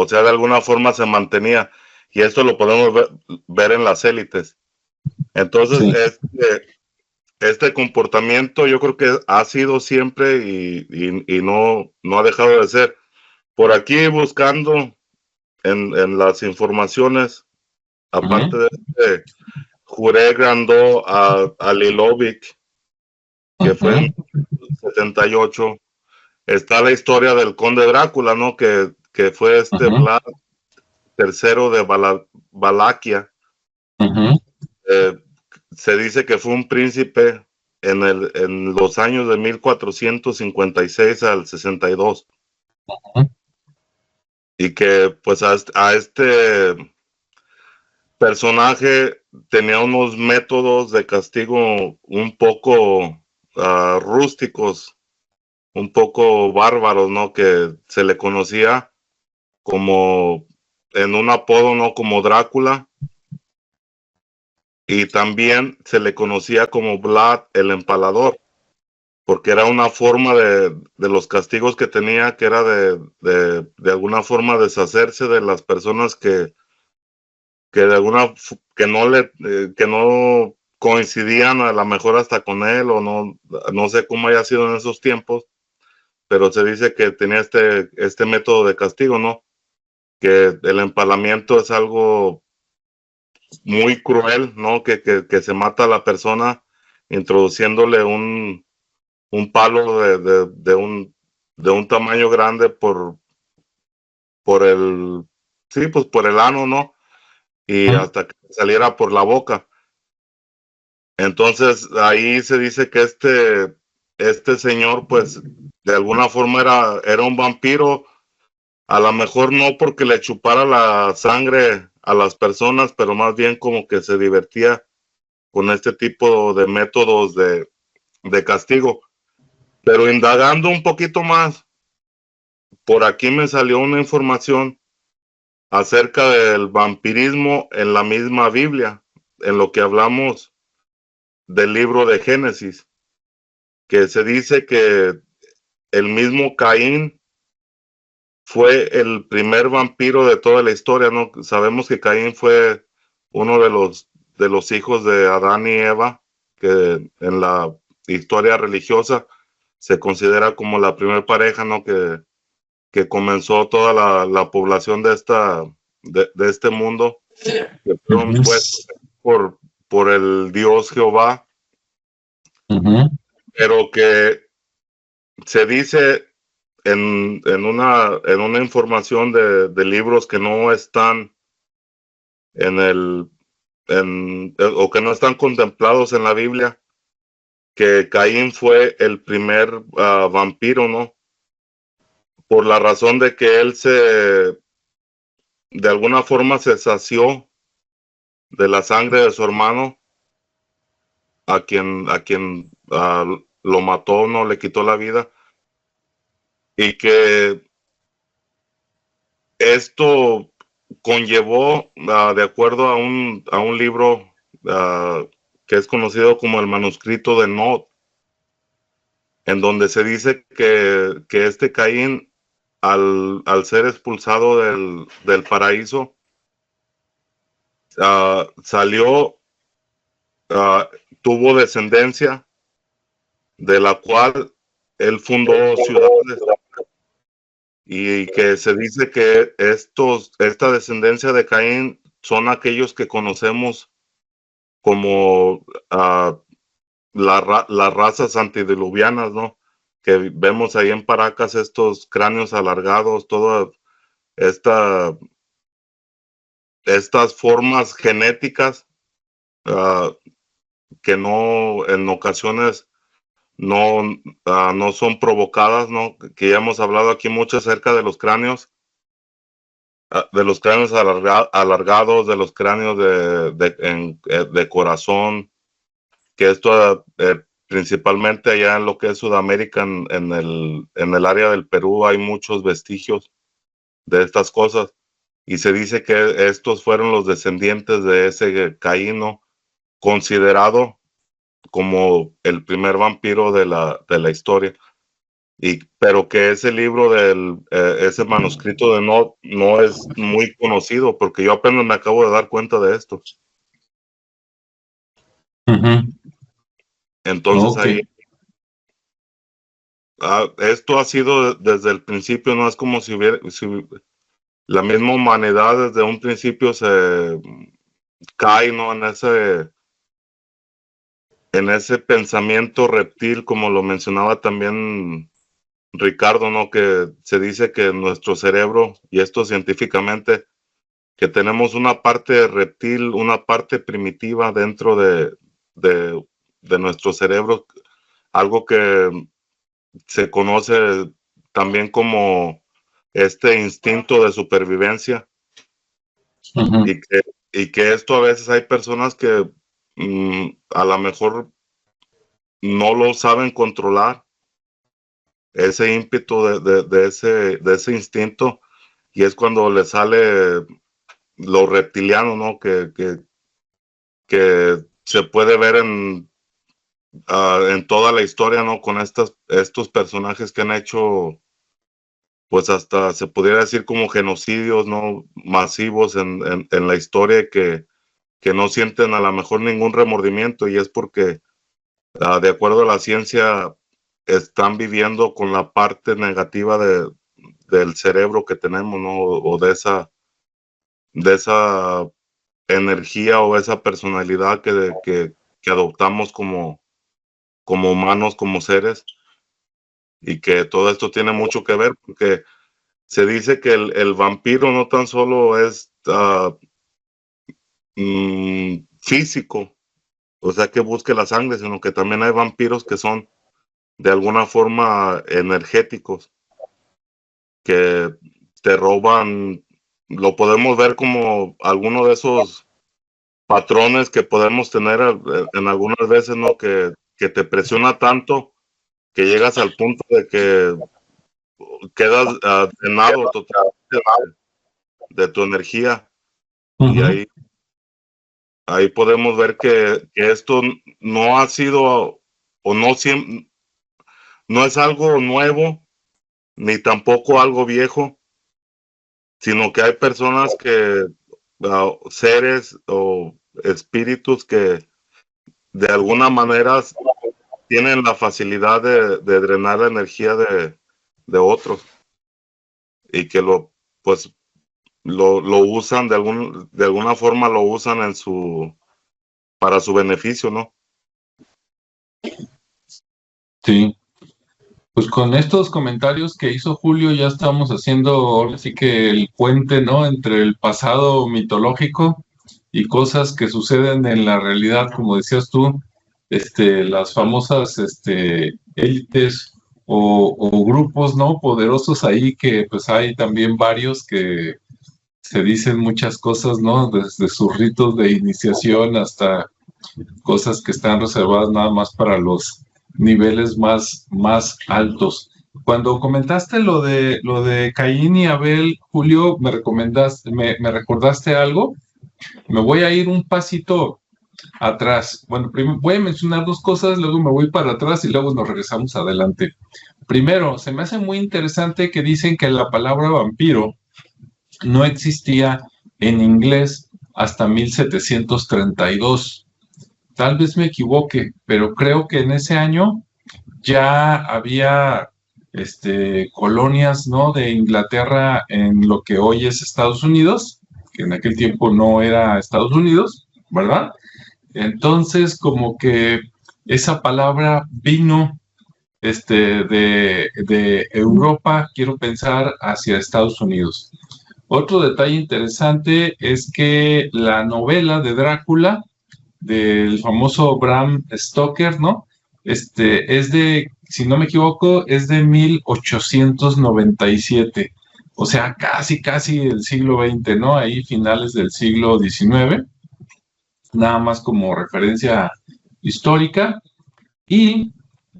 sea, de alguna forma se mantenía. Y esto lo podemos ver en las élites. Entonces, este comportamiento yo creo que ha sido siempre y no ha dejado de ser. Por aquí buscando en las informaciones, aparte de Juré Grandó Alilovic, que fue en 78, está la historia del conde Drácula, ¿no? Que fue Vlad III de Valaquia. Se dice que fue un príncipe en los años de 1456 al 62. Y que pues a este personaje tenía unos métodos de castigo un poco rústicos, un poco bárbaros, ¿no? Que se le conocía como en un apodo, ¿no? Como Drácula. Y también se le conocía como Vlad el Empalador, porque era una forma de los castigos que tenía, que era de alguna forma deshacerse de las personas que no coincidían a lo mejor hasta con él, o no sé cómo haya sido en esos tiempos, pero se dice que tenía este método de castigo, ¿no? Que el empalamiento es algo muy cruel, ¿no? Que se mata a la persona introduciéndole un un palo de un tamaño grande por el, sí, pues por el ano, ¿no? Y hasta que saliera por la boca. Entonces ahí se dice que este señor, pues, de alguna forma era un vampiro, a lo mejor no porque le chupara la sangre a las personas, pero más bien como que se divertía con este tipo de métodos de castigo. Pero indagando un poquito más, por aquí me salió una información acerca del vampirismo en la misma Biblia, en lo que hablamos del libro de Génesis, que se dice que el mismo Caín fue el primer vampiro de toda la historia, ¿no? Sabemos que Caín fue uno de los hijos de Adán y Eva, que en la historia religiosa se considera como la primera pareja, ¿no? Que comenzó toda la población de este mundo, que fueron puestos por el Dios Jehová, pero que se dice en una información de libros que no están o que no están contemplados en la Biblia, que Caín fue el primer vampiro, ¿no? Por la razón de que él de alguna forma se sació de la sangre de su hermano, a quien lo mató, no le quitó la vida, y que esto conllevó, de acuerdo a un libro que es conocido como el manuscrito de Nod, en donde se dice que este Caín, al ser expulsado del paraíso, salió, tuvo descendencia, de la cual él fundó ciudades, y que se dice que esta descendencia de Caín son aquellos que conocemos como las razas antediluvianas, ¿no? Que vemos ahí en Paracas estos cráneos alargados, todas estas formas genéticas que no, en ocasiones no son provocadas, ¿no? Que ya hemos hablado aquí mucho acerca de los cráneos, alargados, de los cráneos de corazón, que esto principalmente allá en lo que es Sudamérica, en el área del Perú, hay muchos vestigios de estas cosas, y se dice que estos fueron los descendientes de ese Caín, ¿no? Considerado como el primer vampiro de la historia. Pero que ese libro ese manuscrito de no es muy conocido, porque yo apenas me acabo de dar cuenta de esto. Entonces ahí, esto ha sido desde el principio, no es como si la misma humanidad desde un principio se cae, ¿no? En ese pensamiento reptil, como lo mencionaba también Ricardo, ¿no? Que se dice que nuestro cerebro, y esto científicamente, que tenemos una parte reptil, una parte primitiva dentro de nuestro cerebro, algo que se conoce también como este instinto de supervivencia, y que esto a veces hay personas que a lo mejor no lo saben controlar, ese ímpetu de ese instinto, y es cuando le sale lo reptiliano, ¿no? Que se puede ver en toda la historia, ¿no? Con estos personajes que han hecho, pues hasta se pudiera decir como genocidios, ¿no? Masivos en la historia, que no sienten a lo mejor ningún remordimiento, y es porque, de acuerdo a la ciencia, están viviendo con la parte negativa del cerebro que tenemos, ¿no? O de esa energía o esa personalidad que adoptamos como humanos, como seres. y que todo esto tiene mucho que ver, porque se dice que el vampiro no tan solo es físico, o sea, que busque la sangre, sino que también hay vampiros que son de alguna forma energéticos, que te roban. Lo podemos ver como alguno de esos patrones que podemos tener en algunas veces, ¿no? Que te presiona tanto que llegas al punto de que quedas drenado totalmente de tu energía. Y ahí podemos ver que esto no ha sido, o no siempre, no es algo nuevo, ni tampoco algo viejo, sino que hay personas que, seres o espíritus que de alguna manera tienen la facilidad de drenar la energía de otros, y que lo usan de alguna forma, lo usan para su beneficio, ¿no? Sí. Pues con estos comentarios que hizo Julio ya estamos haciendo ahora sí que el puente, ¿no? Entre el pasado mitológico y cosas que suceden en la realidad, como decías tú, las famosas élites o grupos, ¿no? Poderosos ahí, que pues hay también varios que se dicen muchas cosas, ¿no? Desde sus ritos de iniciación hasta cosas que están reservadas nada más para los niveles más altos. Cuando comentaste lo de Caín y Abel, Julio, me recordaste algo. Me voy a ir un pasito atrás. Bueno, primero voy a mencionar dos cosas, luego me voy para atrás y luego nos regresamos adelante. Primero, se me hace muy interesante que dicen que la palabra vampiro no existía en inglés hasta 1732. Tal vez me equivoque, pero creo que en ese año ya había colonias, ¿no? De Inglaterra en lo que hoy es Estados Unidos, que en aquel tiempo no era Estados Unidos, ¿verdad? Entonces, como que esa palabra vino de Europa, quiero pensar, hacia Estados Unidos. Otro detalle interesante es que la novela de Drácula, del famoso Bram Stoker, ¿no? Es de, si no me equivoco, es de 1897. O sea, casi el siglo XX, ¿no? Ahí finales del siglo XIX, nada más como referencia histórica. Y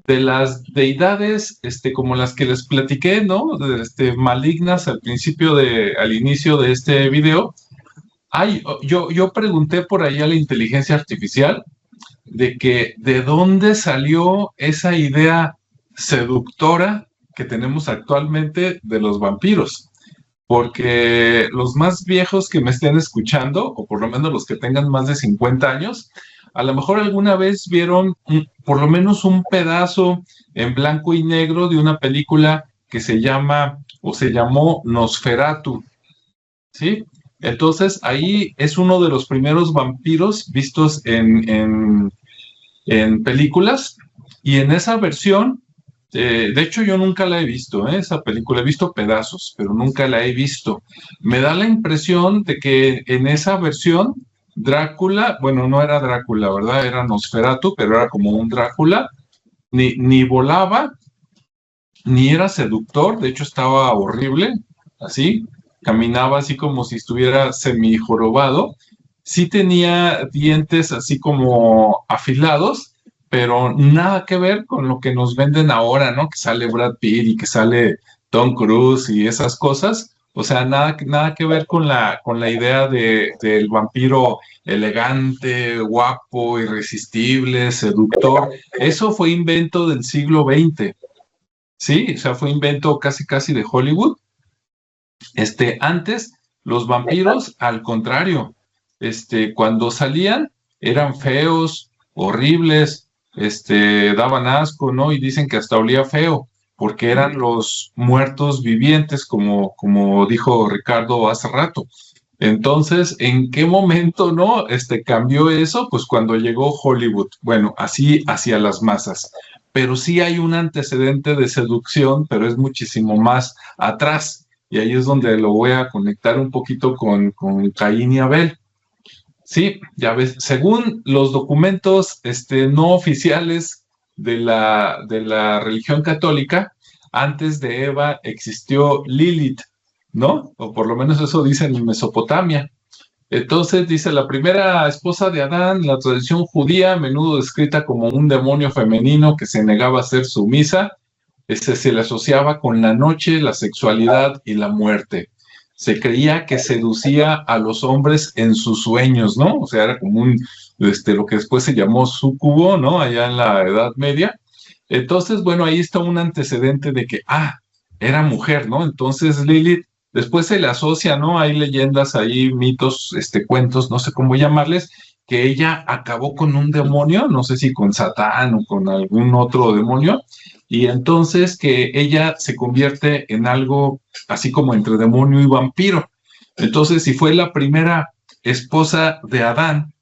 de las deidades, como las que les platiqué, ¿no? Malignas al inicio de este video. Yo pregunté por ahí a la inteligencia artificial de dónde salió esa idea seductora que tenemos actualmente de los vampiros. Porque los más viejos que me estén escuchando, o por lo menos los que tengan más de 50 años, a lo mejor alguna vez vieron por lo menos un pedazo en blanco y negro de una película que se llamó Nosferatu, ¿sí? Entonces, ahí es uno de los primeros vampiros vistos en películas, y en esa versión, de hecho yo nunca la he visto, esa película, he visto pedazos, pero nunca la he visto. Me da la impresión de que en esa versión, Drácula, bueno, no era Drácula, ¿verdad? Era Nosferatu, pero era como un Drácula, ni volaba, ni era seductor, de hecho estaba horrible, así, caminaba así como si estuviera semijorobado, sí tenía dientes así como afilados, pero nada que ver con lo que nos venden ahora, ¿no? Que sale Brad Pitt y que sale Tom Cruise y esas cosas. O sea, nada que ver con la idea del vampiro elegante, guapo, irresistible, seductor. Eso fue invento del siglo XX, ¿sí? O sea, fue invento casi de Hollywood. Antes, los vampiros, al contrario, cuando salían, eran feos, horribles, daban asco, ¿no? Y dicen que hasta olía feo, porque eran los muertos vivientes, como dijo Ricardo hace rato. Entonces, ¿en qué momento, no? Cambió eso, pues cuando llegó Hollywood. Bueno, así hacia las masas. pero sí hay un antecedente de seducción, pero es muchísimo más atrás. Y ahí es donde lo voy a conectar un poquito con Caín y Abel. Sí, ya ves, según los documentos no oficiales de la religión católica, antes de Eva existió Lilith, ¿no? O por lo menos eso dicen en Mesopotamia. Entonces dice, la primera esposa de Adán, en la tradición judía, a menudo descrita como un demonio femenino que se negaba a ser sumisa, se le asociaba con la noche, la sexualidad y la muerte. Se creía que seducía a los hombres en sus sueños, ¿no? O sea, era como lo que después se llamó súcubo, ¿no? Allá en la Edad Media. Entonces, bueno, ahí está un antecedente de que, era mujer, ¿no? Entonces Lilith, después se le asocia, ¿no? Hay leyendas, hay mitos, cuentos, no sé cómo llamarles, que ella acabó con un demonio, no sé si con Satán o con algún otro demonio, y entonces que ella se convierte en algo así como entre demonio y vampiro. Entonces, si fue la primera esposa de Adán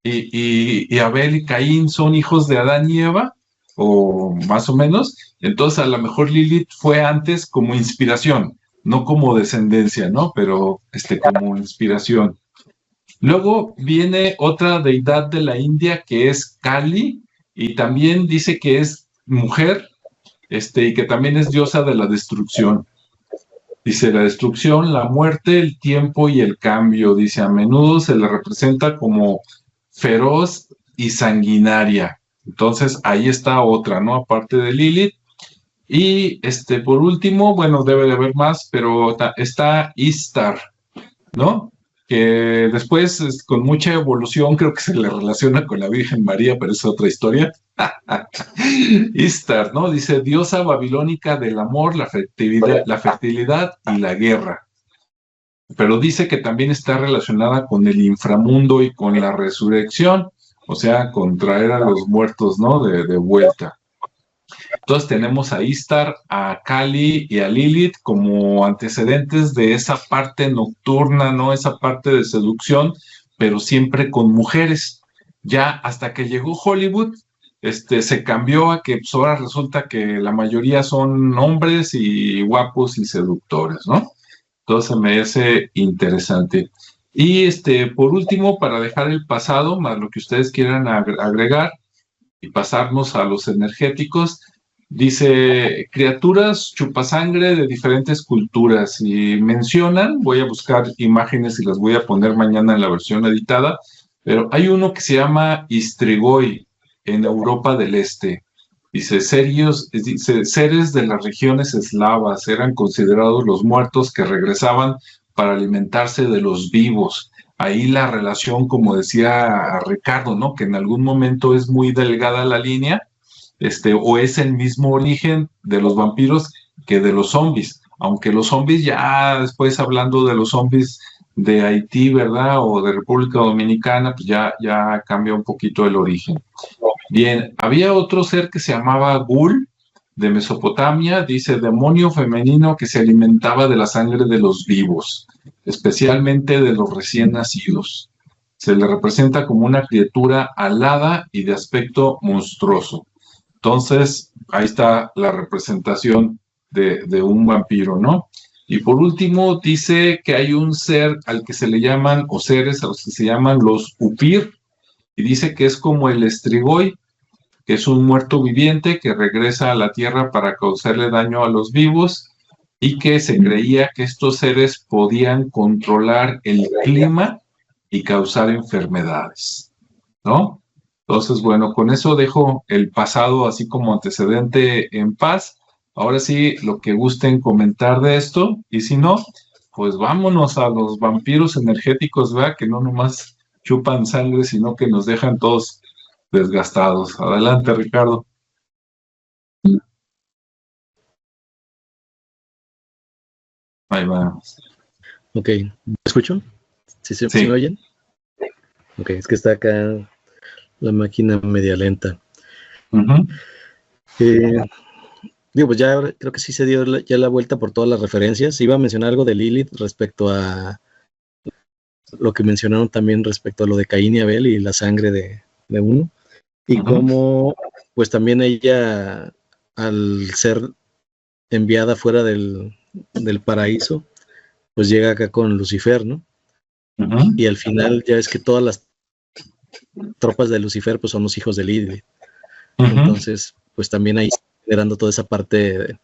y Abel y Caín son hijos de Adán y Eva, o más o menos, entonces a lo mejor Lilith fue antes como inspiración, no como descendencia, ¿no? Pero como inspiración. Luego viene otra deidad de la India que es Kali, y también dice que es mujer, y que también es diosa de la destrucción. Dice, la destrucción, la muerte, el tiempo y el cambio. Dice, a menudo se le representa como feroz y sanguinaria. Entonces, ahí está otra, ¿no? Aparte de Lilith. Y, por último, bueno, debe de haber más, pero está Istar, ¿no? Que después, con mucha evolución, creo que se le relaciona con la Virgen María, pero es otra historia. Istar, ¿no? Dice, diosa babilónica del amor, la fertilidad y la guerra. Pero dice que también está relacionada con el inframundo y con la resurrección, o sea, con traer a los muertos, ¿no? De vuelta. Entonces tenemos a Istar, a Kali y a Lilith como antecedentes de esa parte nocturna, ¿no? Esa parte de seducción, pero siempre con mujeres. Ya hasta que llegó Hollywood, se cambió a que pues, ahora resulta que la mayoría son hombres y guapos y seductores, ¿no? Entonces me hace interesante. Y por último, para dejar el pasado, más lo que ustedes quieran agregar y pasarnos a los energéticos, dice, criaturas chupasangre de diferentes culturas, y mencionan, voy a buscar imágenes y las voy a poner mañana en la versión editada, pero hay uno que se llama Istrigoi en Europa del Este. Dice, seres de las regiones eslavas eran considerados los muertos que regresaban para alimentarse de los vivos. Ahí la relación, como decía Ricardo, ¿no? Que en algún momento es muy delgada la línea, o es el mismo origen de los vampiros que de los zombies, aunque los zombies ya después hablando de los zombies de Haití, ¿verdad? O de República Dominicana, pues ya cambia un poquito el origen. Bien, había otro ser que se llamaba Gul, de Mesopotamia, dice, demonio femenino que se alimentaba de la sangre de los vivos, especialmente de los recién nacidos. Se le representa como una criatura alada y de aspecto monstruoso. Entonces, ahí está la representación de un vampiro, ¿no? Y por último, dice que hay un ser al que se le llaman, o seres a los que se llaman los Upir, y dice que es como el Strigoi, que es un muerto viviente que regresa a la tierra para causarle daño a los vivos, y que se creía que estos seres podían controlar el clima y causar enfermedades, ¿no? Entonces, bueno, con eso dejo el pasado así como antecedente en paz. Ahora sí, lo que gusten comentar de esto, y si no, pues vámonos a los vampiros energéticos, ¿verdad? Que no nomás chupan sangre, sino que nos dejan todos desgastados. Adelante, Ricardo. Ahí va. Ok, ¿me escuchan? ¿Sí me oyen? Ok, es que está acá la máquina media lenta. Uh-huh. Digo, pues ya creo que sí se dio ya la vuelta por todas las referencias. Iba a mencionar algo de Lilith respecto a lo que mencionaron también respecto a lo de Caín y Abel y la sangre de uno. y cómo pues también ella, al ser enviada fuera del paraíso, pues llega acá con Lucifer, ¿no? Y al final ya ves que todas las tropas de Lucifer pues son los hijos de Lilith. Entonces pues también ahí generando toda esa parte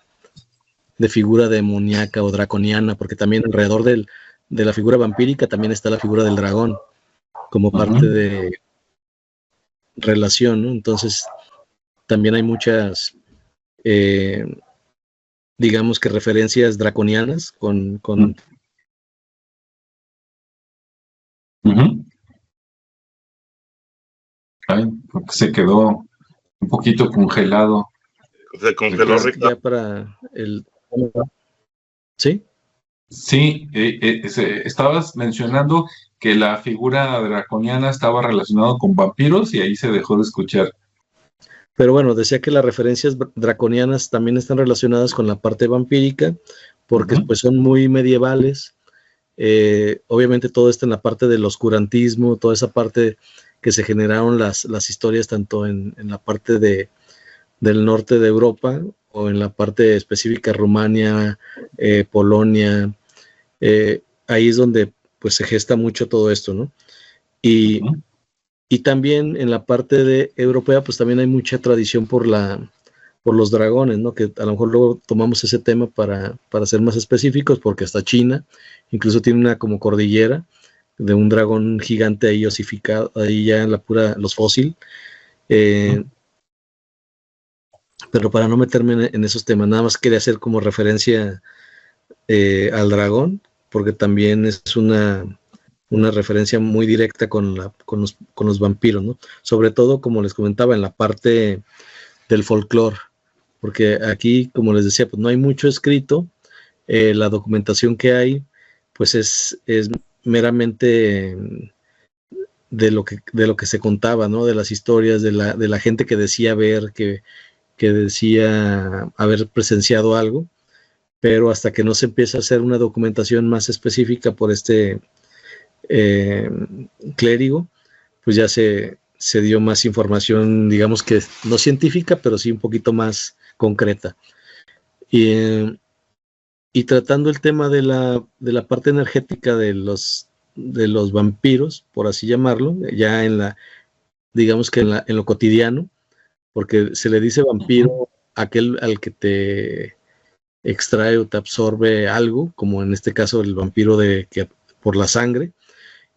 de figura demoníaca o draconiana, porque también alrededor de la figura vampírica también está la figura del dragón como parte de relación, ¿no? Entonces también hay muchas digamos que referencias draconianas con Ay, porque se quedó un poquito congelado. Se congeló, ya para el... ¿Sí? Sí, estabas mencionando que la figura draconiana estaba relacionada con vampiros y ahí se dejó de escuchar. Pero bueno, decía que las referencias draconianas también están relacionadas con la parte vampírica, porque pues son muy medievales. Obviamente todo esto en la parte del oscurantismo, toda esa parte que se generaron las historias tanto en la parte del norte de Europa o en la parte específica Rumania, Polonia. Ahí es donde pues se gesta mucho todo esto, ¿no? Y también en la parte europea pues también hay mucha tradición por los dragones, ¿no? Que a lo mejor luego tomamos ese tema para ser más específicos, porque hasta China incluso tiene una como cordillera de un dragón gigante ahí osificado, ahí ya en los fósiles. Pero para no meterme en esos temas, nada más quería hacer como referencia al dragón, porque también es una referencia muy directa con los vampiros, ¿no? Sobre todo, como les comentaba, en la parte del folclore, porque aquí, como les decía, pues no hay mucho escrito, la documentación que hay, pues es meramente de lo que se contaba, ¿no? De las historias, de la gente que decía ver, que decía haber presenciado algo, pero hasta que no se empieza a hacer una documentación más específica por este clérigo, pues ya se dio más información, digamos que no científica, pero sí un poquito más concreta. Y tratando el tema de la parte energética de los vampiros, por así llamarlo, ya digamos que en lo cotidiano, porque se le dice vampiro aquel al que te extrae o te absorbe algo, como en este caso el vampiro por la sangre,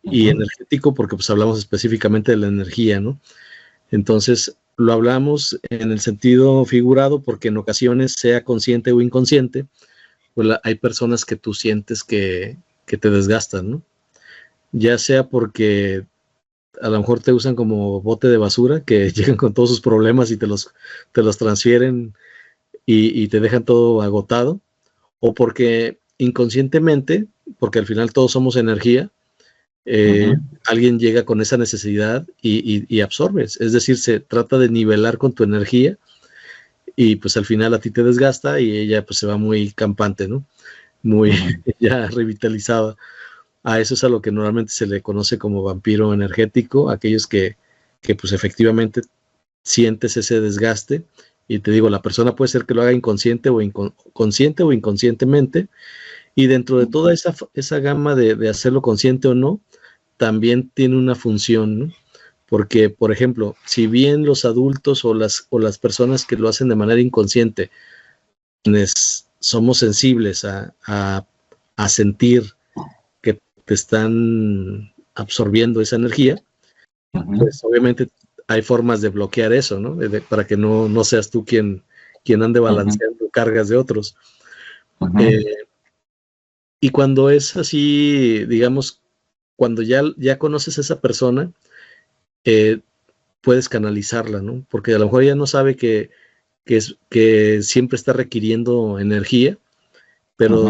y energético porque pues hablamos específicamente de la energía, ¿no? Entonces lo hablamos en el sentido figurado porque en ocasiones, sea consciente o inconsciente, pues hay personas que tú sientes que te desgastan, ¿no? Ya sea porque a lo mejor te usan como bote de basura, que llegan con todos sus problemas y te los transfieren y te dejan todo agotado, o porque inconscientemente, porque al final todos somos energía, alguien llega con esa necesidad y absorbes, es decir, se trata de nivelar con tu energía y pues al final a ti te desgasta y ella pues se va muy campante, ¿no? Muy ya revitalizada. A eso es a lo que normalmente se le conoce como vampiro energético, aquellos que pues efectivamente sientes ese desgaste, y te digo, la persona puede ser que lo haga inconsciente o consciente o inconscientemente, y dentro de toda esa gama de hacerlo consciente o no, también tiene una función, ¿no? Porque, por ejemplo, si bien los adultos o las personas que lo hacen de manera inconsciente somos sensibles a sentir que te están absorbiendo esa energía, pues obviamente hay formas de bloquear eso, ¿no? Para que no seas tú quien ande balanceando cargas de otros. Y cuando es así, digamos, cuando ya conoces a esa persona, puedes canalizarla, ¿no? Porque a lo mejor ella no sabe que siempre está requiriendo energía, pero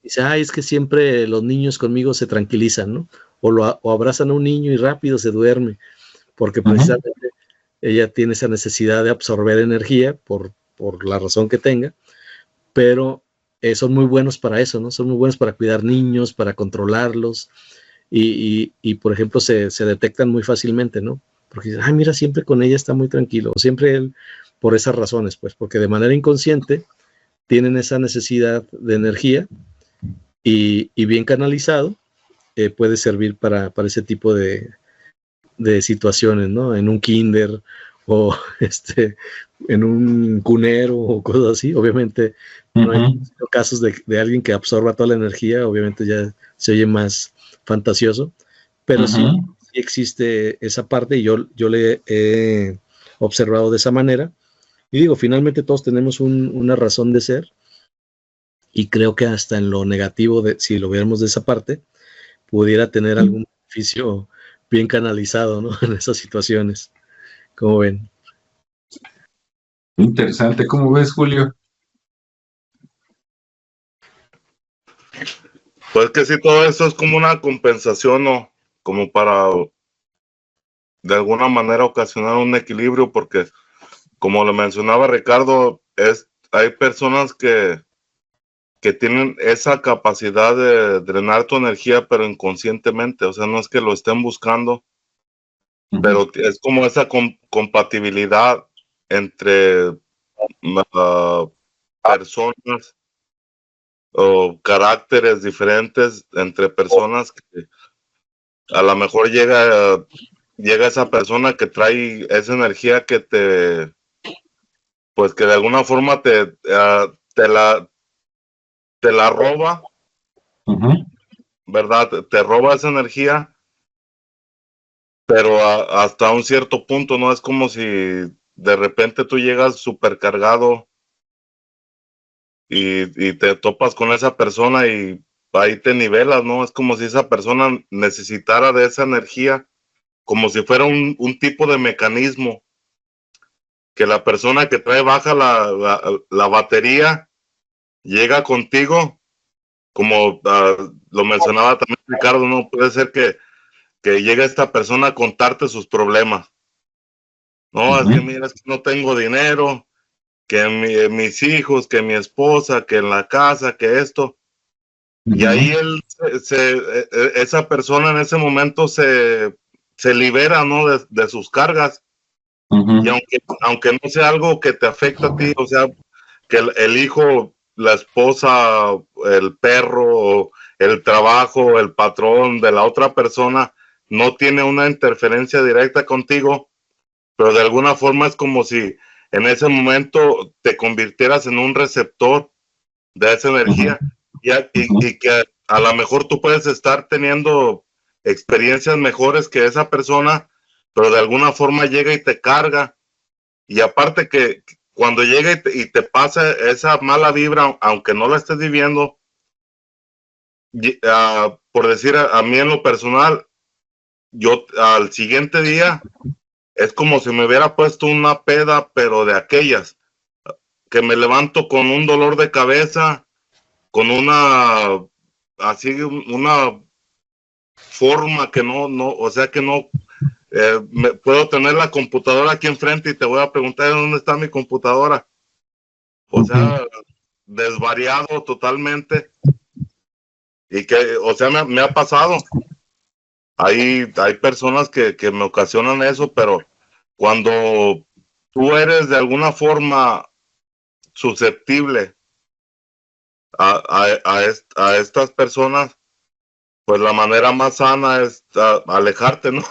dice, es que siempre los niños conmigo se tranquilizan, ¿no? O abrazan a un niño y rápido se duerme, porque precisamente ella tiene esa necesidad de absorber energía por la razón que tenga, pero son muy buenos para eso, ¿no? Son muy buenos para cuidar niños, para controlarlos, y por ejemplo se detectan muy fácilmente, ¿no? porque dicen, mira, siempre con ella está muy tranquilo, o siempre él, por esas razones, pues, porque de manera inconsciente tienen esa necesidad de energía y bien canalizado puede servir para ese tipo de situaciones, ¿no? En un kinder o en un cunero o cosas así. Obviamente no hay casos de alguien que absorba toda la energía, obviamente ya se oye más fantasioso, pero sí existe esa parte y yo le he observado de esa manera. Y digo, finalmente todos tenemos una razón de ser y creo que hasta en lo negativo, si lo viéramos de esa parte, pudiera tener algún beneficio bien canalizado, ¿no? En esas situaciones. ¿Cómo ven? Interesante. ¿Cómo ves, Julio? Pues que sí, todo esto es como una compensación, ¿no? Como para de alguna manera ocasionar un equilibrio, porque como lo mencionaba Ricardo, hay personas que tienen esa capacidad de drenar tu energía, pero inconscientemente, o sea, no es que lo estén buscando, pero es como esa compatibilidad entre personas o caracteres diferentes entre personas que a lo mejor llega esa persona que trae esa energía que pues que de alguna forma te la roba, ¿verdad? Te roba esa energía, pero hasta un cierto punto, ¿no? Es como si de repente tú llegas supercargado y te topas con esa persona y ahí te nivelas, ¿no? Es como si esa persona necesitara de esa energía, como si fuera un tipo de mecanismo, que la persona que trae baja la batería llega contigo, como lo mencionaba también Ricardo, ¿no? Puede ser que llegue esta persona a contarte sus problemas. No, es que mira, es que no tengo dinero, que mis hijos, que mi esposa, que en la casa, que esto. Y ahí esa persona en ese momento se libera, ¿no? De sus cargas. Y aunque no sea algo que te afecta a ti, o sea, que el hijo, la esposa, el perro, el trabajo, el patrón de la otra persona no tiene una interferencia directa contigo, pero de alguna forma es como si en ese momento te convirtieras en un receptor de esa energía y que a lo mejor tú puedes estar teniendo experiencias mejores que esa persona, pero de alguna forma llega y te carga. Y aparte que cuando llega y te pasa esa mala vibra, aunque no la estés viviendo, por decir a mí en lo personal, yo al siguiente día es como si me hubiera puesto una peda, pero de aquellas, que me levanto con un dolor de cabeza, con una forma que no, o sea que no, puedo tener la computadora aquí enfrente y te voy a preguntar dónde está mi computadora. O sea, desvariado totalmente. Y que, o sea, me ha pasado. Hay personas que me ocasionan eso, pero cuando tú eres de alguna forma susceptible a estas personas, pues la manera más sana es alejarte, ¿no?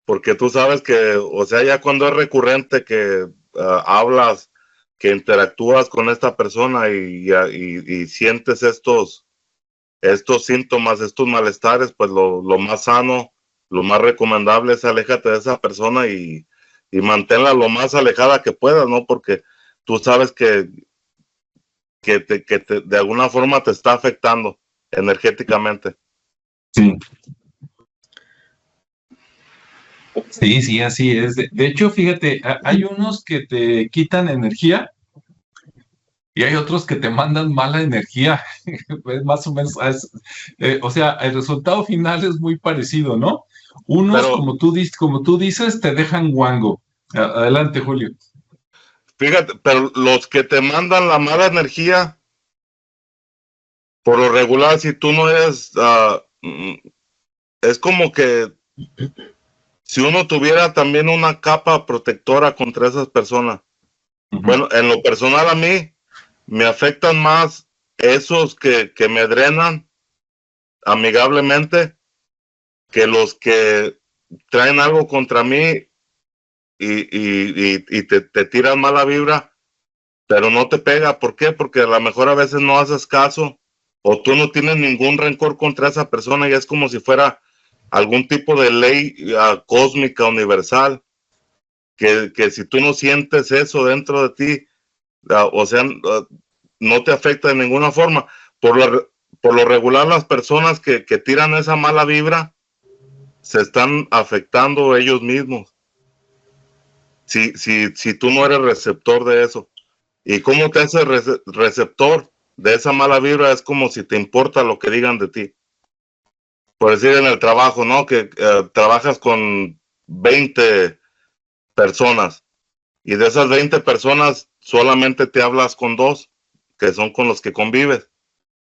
Porque tú sabes que, o sea, ya cuando es recurrente que hablas, que interactúas con esta persona y sientes estos síntomas, estos malestares, pues lo más sano, lo más recomendable es aléjate de esa persona y manténla lo más alejada que puedas, ¿no? Porque tú sabes que de alguna forma te está afectando energéticamente. Sí. Sí, sí, así es. De hecho, fíjate, hay unos que te quitan energía y hay otros que te mandan mala energía. Más o menos, o sea, el resultado final es muy parecido, ¿no? Unos, pero, como tú dices, te dejan guango. Adelante, Julio. Fíjate, pero los que te mandan la mala energía, por lo regular, si tú no eres, es como que si uno tuviera también una capa protectora contra esas personas. Bueno, en lo personal a mí me afectan más esos que me drenan amigablemente que los que traen algo contra mí y te tiran mala vibra, pero no te pega. ¿Por qué? Porque a lo mejor a veces no haces caso o tú no tienes ningún rencor contra esa persona y es como si fuera algún tipo de ley cósmica universal, que si tú no sientes eso dentro de ti, o sea, no te afecta de ninguna forma. Por lo regular, las personas que tiran esa mala vibra se están afectando ellos mismos. Si tú no eres receptor de eso. ¿Y cómo te haces receptor de esa mala vibra? Es como si te importa lo que digan de ti. Por decir, en el trabajo, ¿no? Que trabajas con 20 personas y de esas 20 personas solamente te hablas con 2, que son con los que convives.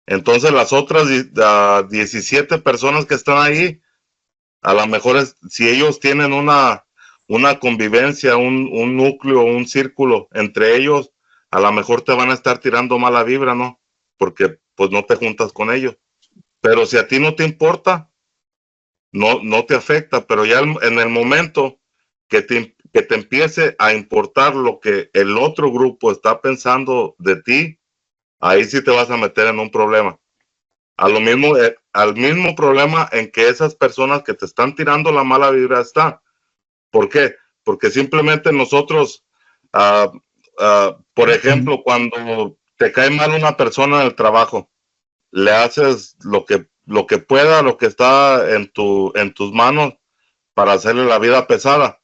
Entonces las otras 17 personas que están ahí, a lo mejor si ellos tienen una convivencia, un núcleo, un círculo entre ellos, a lo mejor te van a estar tirando mala vibra, ¿no? Porque pues no te juntas con ellos. Pero si a ti no te importa, no te afecta. Pero ya en el momento que te empiece a importar lo que el otro grupo está pensando de ti, ahí sí te vas a meter en un problema. Al mismo problema en que esas personas que te están tirando la mala vibra están. ¿Por qué? Porque simplemente nosotros, por ejemplo, cuando te cae mal una persona en el trabajo, le haces lo que pueda, lo que está en tus manos para hacerle la vida pesada.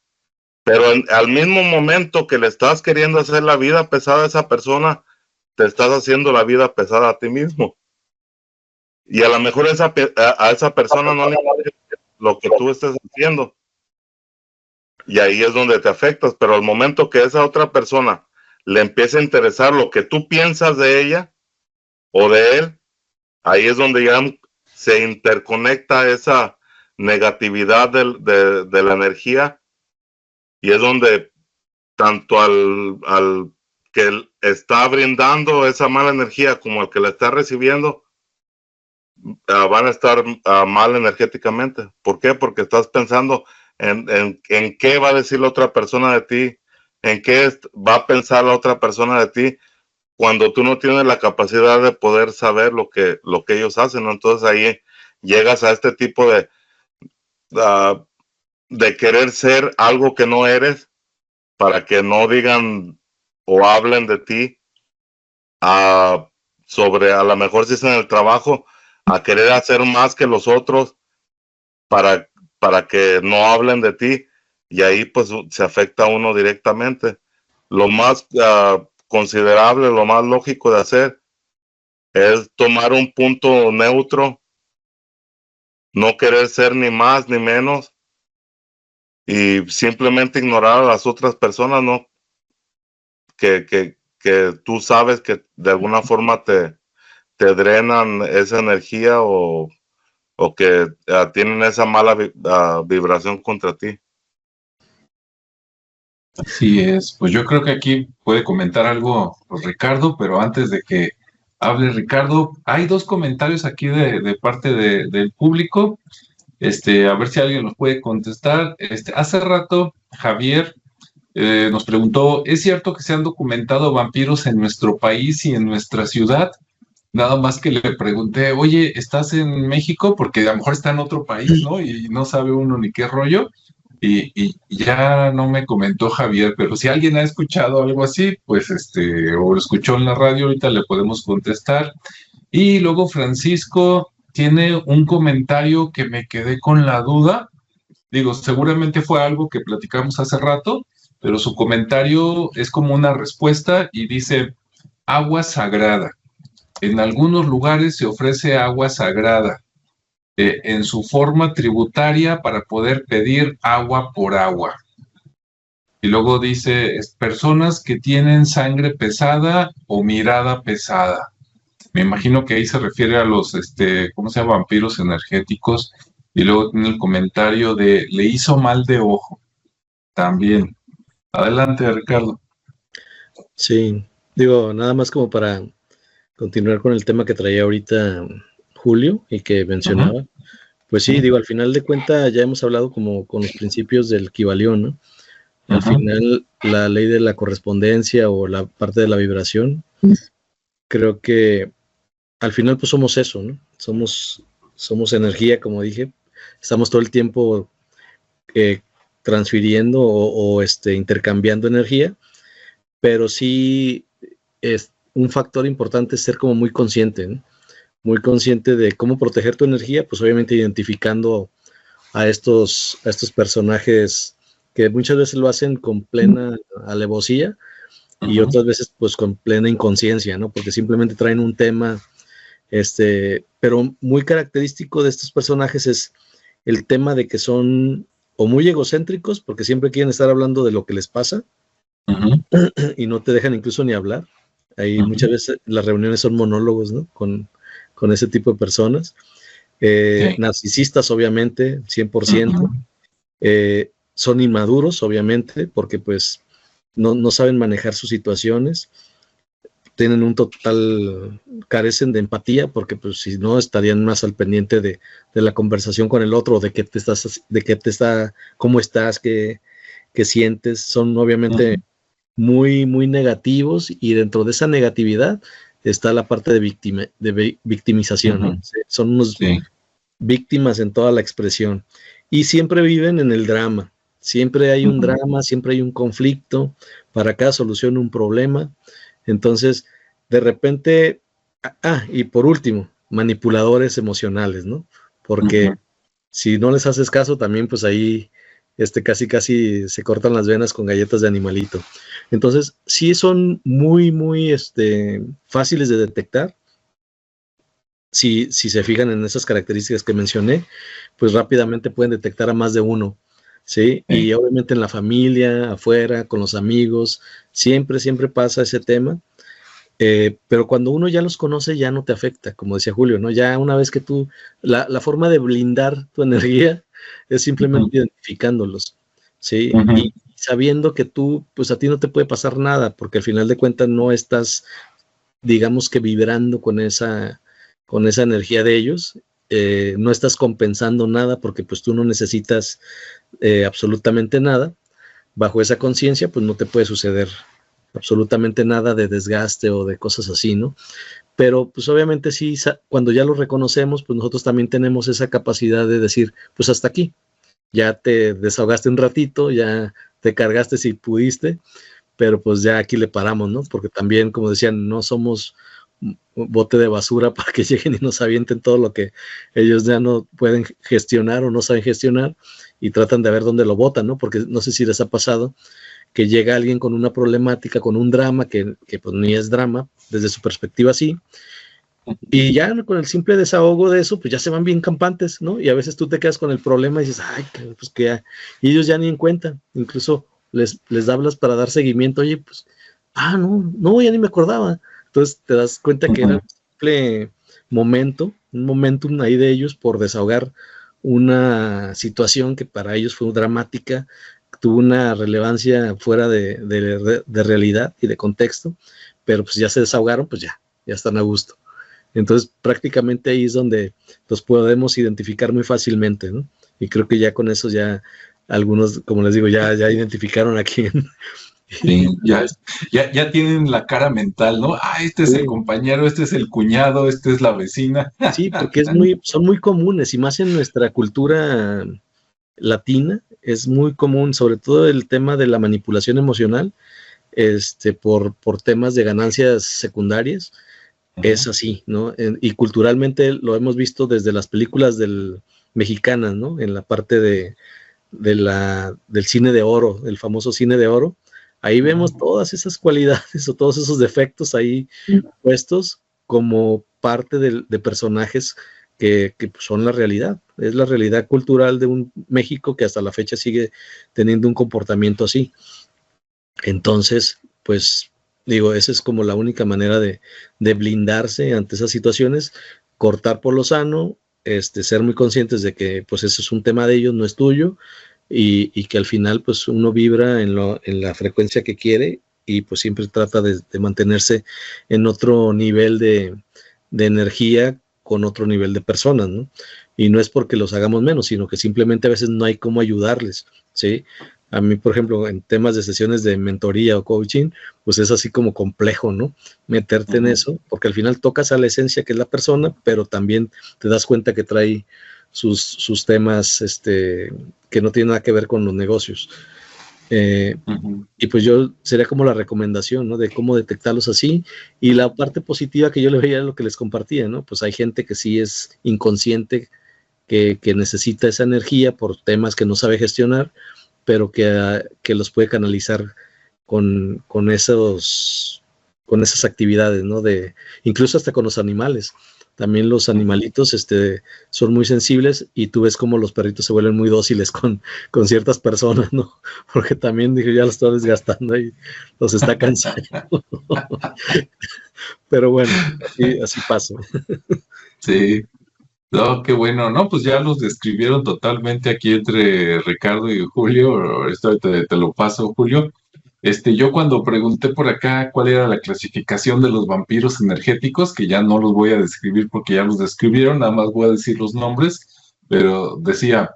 Pero al mismo momento que le estás queriendo hacer la vida pesada a esa persona, te estás haciendo la vida pesada a ti mismo. Y a lo mejor a esa persona no le interesa lo que tú estés haciendo. Y ahí es donde te afectas. Pero al momento que esa otra persona le empiece a interesar lo que tú piensas de ella o de él, ahí es donde ya se interconecta esa negatividad de la energía y es donde tanto al que está brindando esa mala energía como al que la está recibiendo van a estar mal energéticamente. ¿Por qué? Porque estás pensando en qué va a decir la otra persona de ti, en qué va a pensar la otra persona de ti, cuando tú no tienes la capacidad de poder saber lo que ellos hacen, ¿no? Entonces ahí llegas a este tipo de querer ser algo que no eres para que no digan o hablen de ti sobre, a lo mejor si es en el trabajo, a querer hacer más que los otros para que no hablen de ti y ahí pues se afecta a uno directamente. Lo más considerable, lo más lógico de hacer es tomar un punto neutro, no querer ser ni más ni menos y simplemente ignorar a las otras personas, ¿no? Que tú sabes que de alguna forma te drenan esa energía o que tienen esa mala vibración contra ti. Así es, pues yo creo que aquí puede comentar algo pues, Ricardo, pero antes de que hable Ricardo, hay 2 comentarios aquí de parte del público, a ver si alguien nos puede contestar. Hace rato Javier nos preguntó, ¿es cierto que se han documentado vampiros en nuestro país y en nuestra ciudad? Nada más que le pregunté, oye, ¿estás en México? Porque a lo mejor está en otro país, ¿no? Y no sabe uno ni qué rollo. Y ya no me comentó Javier, pero si alguien ha escuchado algo así, pues o lo escuchó en la radio, ahorita le podemos contestar. Y luego Francisco tiene un comentario que me quedé con la duda. Digo, seguramente fue algo que platicamos hace rato, pero su comentario es como una respuesta y dice, agua sagrada. En algunos lugares se ofrece agua sagrada en su forma tributaria para poder pedir agua por agua. Y luego dice, personas que tienen sangre pesada o mirada pesada. Me imagino que ahí se refiere a los, ¿cómo se llama? Vampiros energéticos. Y luego tiene el comentario de le hizo mal de ojo. También. Adelante, Ricardo. Sí, digo, nada más como para continuar con el tema que traía ahorita Julio y que mencionaba. Pues sí, digo, al final de cuentas ya hemos hablado como con los principios del Kybalión, ¿no? Al final la ley de la correspondencia o la parte de la vibración, creo que al final pues somos eso, ¿no? Somos energía, como dije, estamos todo el tiempo transfiriendo o intercambiando energía, pero sí es un factor importante ser como muy consciente, ¿no? Muy consciente de cómo proteger tu energía, pues obviamente identificando a estos personajes que muchas veces lo hacen con plena alevosía y otras veces pues con plena inconsciencia, ¿no? Porque simplemente traen un tema, pero muy característico de estos personajes es el tema de que son o muy egocéntricos, porque siempre quieren estar hablando de lo que les pasa, y no te dejan incluso ni hablar. Ahí muchas veces las reuniones son monólogos, ¿no? Con ese tipo de personas. Narcisistas, obviamente, 100%. Son inmaduros, obviamente, porque pues no saben manejar sus situaciones. Tienen un total, carecen de empatía, porque pues si no estarían más al pendiente de la conversación con el otro, cómo estás, qué sientes. Son obviamente muy, muy negativos, y dentro de esa negatividad está la parte de victimización, ¿no? Son unos víctimas en toda la expresión, y siempre viven en el drama. Siempre hay un drama, siempre hay un conflicto, para cada solución un problema. Entonces, de repente, y por último, manipuladores emocionales, ¿no? Porque si no les haces caso, también pues ahí casi se cortan las venas con galletas de animalito. Entonces, sí son muy, muy fáciles de detectar. Si se fijan en esas características que mencioné, pues rápidamente pueden detectar a más de uno, ¿sí? Y obviamente en la familia, afuera, con los amigos, siempre pasa ese tema. Pero cuando uno ya los conoce, ya no te afecta, como decía Julio, ¿no? Ya una vez que tú, la forma de blindar tu energía es simplemente identificándolos, ¿sí? Y sabiendo que tú, pues a ti no te puede pasar nada, porque al final de cuentas no estás, digamos que vibrando con esa energía de ellos, no estás compensando nada, porque pues tú no necesitas absolutamente nada. Bajo esa conciencia, pues no te puede suceder absolutamente nada de desgaste o de cosas así, ¿no? Pero pues obviamente sí, cuando ya lo reconocemos, pues nosotros también tenemos esa capacidad de decir, pues hasta aquí, ya te desahogaste un ratito, ya te cargaste si pudiste, pero pues ya aquí le paramos, ¿no? Porque también, como decían, no somos un bote de basura para que lleguen y nos avienten todo lo que ellos ya no pueden gestionar o no saben gestionar, y tratan de ver dónde lo botan, ¿no? Porque no sé si les ha pasado que llega alguien con una problemática, con un drama que pues ni es drama, desde su perspectiva sí, y ya con el simple desahogo de eso, pues ya se van bien campantes, ¿no? Y a veces tú te quedas con el problema y dices, ay, pues que y ellos ya ni en cuenta, incluso les hablas para dar seguimiento, oye, pues, no, ya ni me acordaba. Entonces te das cuenta que era un simple momento, un momentum ahí de ellos por desahogar una situación que para ellos fue dramática, tuvo una relevancia fuera de realidad y de contexto, pero pues ya se desahogaron, pues ya están a gusto. Entonces prácticamente ahí es donde los podemos identificar muy fácilmente, ¿no? Y creo que ya con eso ya algunos, como les digo, ya identificaron a quién. Sí, ya tienen la cara mental, ¿no? Este es el compañero, este es el cuñado, este es la vecina. Sí, porque son muy comunes, y más en nuestra cultura latina, es muy común, sobre todo el tema de la manipulación emocional, por temas de ganancias secundarias. Es así, ¿no? Y culturalmente lo hemos visto desde las películas mexicanas, ¿no? En la parte del cine de oro, el famoso cine de oro. Ahí vemos todas esas cualidades o todos esos defectos ahí puestos como parte de personajes que son la realidad. Es la realidad cultural de un México que hasta la fecha sigue teniendo un comportamiento así. Entonces, pues digo, esa es como la única manera de blindarse ante esas situaciones, cortar por lo sano, ser muy conscientes de que pues eso es un tema de ellos, no es tuyo, y que al final pues uno vibra en la frecuencia que quiere y pues siempre trata de mantenerse en otro nivel de energía con otro nivel de personas, ¿no? Y no es porque los hagamos menos, sino que simplemente a veces no hay cómo ayudarles, ¿sí? A mí, por ejemplo, en temas de sesiones de mentoría o coaching, pues es así como complejo, ¿no? Meterte en eso, porque al final tocas a la esencia que es la persona, pero también te das cuenta que trae sus temas que no tienen nada que ver con los negocios. Y pues yo sería como la recomendación, ¿no? De cómo detectarlos así. Y la parte positiva que yo le veía es lo que les compartía, ¿no? Pues hay gente que sí es inconsciente, que necesita esa energía por temas que no sabe gestionar, pero que los puede canalizar con esas actividades, ¿no? Incluso hasta con los animales. También los animalitos son muy sensibles y tú ves como los perritos se vuelven muy dóciles con ciertas personas, ¿no? Porque también dije, ya los estoy desgastando y los está cansando. Pero bueno, así pasa. Sí, no, qué bueno, no, pues ya los describieron totalmente aquí entre Ricardo y Julio. Esto te lo paso, Julio. Yo cuando pregunté por acá cuál era la clasificación de los vampiros energéticos, que ya no los voy a describir porque ya los describieron, nada más voy a decir los nombres, pero decía,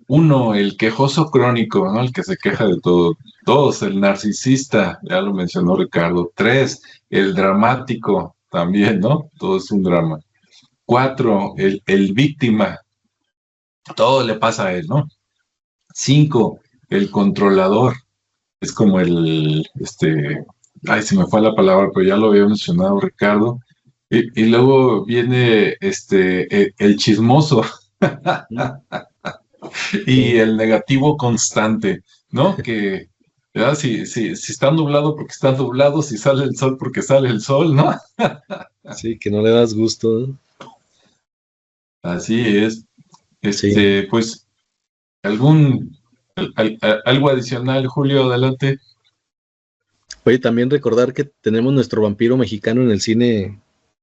uno, el quejoso crónico, ¿no? El que se queja de todo. Dos, el narcisista, ya lo mencionó Ricardo. Tres, el dramático, también, ¿no? Todo es un drama. Cuatro, el víctima, todo le pasa a él, ¿no? Cinco, el controlador, es como ay, se me fue la palabra, pero ya lo había mencionado Ricardo. Y luego viene el chismoso y el negativo constante, ¿no? Que, ¿verdad? Si está nublado porque está nublado, si sale el sol porque sale el sol, ¿no? Sí, que no le das gusto, ¿no? Así es. Sí. Pues, algo adicional, Julio, adelante. Oye, también recordar que tenemos nuestro vampiro mexicano en el cine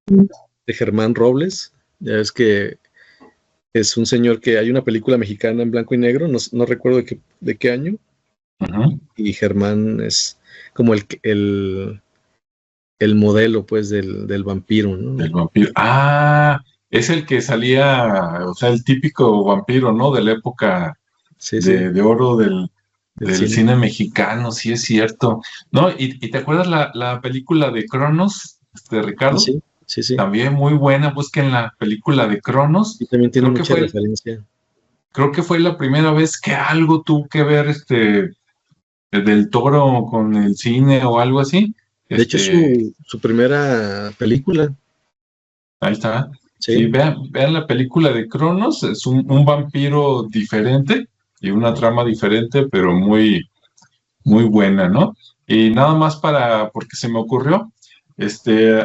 de Germán Robles. Ya ves que es un señor que hay una película mexicana en blanco y negro, no recuerdo de qué año, Uh-huh. y Germán es como el modelo, pues, del vampiro, ¿no? El vampiro. Ah, es el que salía, o sea, el típico vampiro, ¿no? De la época Sí, sí, de oro del del cine. cine mexicano, sí es cierto. ¿No? ¿Y te acuerdas la película de Cronos, Ah, Ricardo? sí, sí, sí. También muy buena, busquen la película de Cronos. Y también tiene Creo que mucha fue, referencia. creo que fue la primera vez que algo tuvo que ver del Toro con el cine o algo así. De hecho, Este, su primera película, Ahí está. Sí, sí. vean la película de Cronos, es un vampiro diferente y una trama diferente, pero muy, muy buena, ¿no? Y nada más porque se me ocurrió,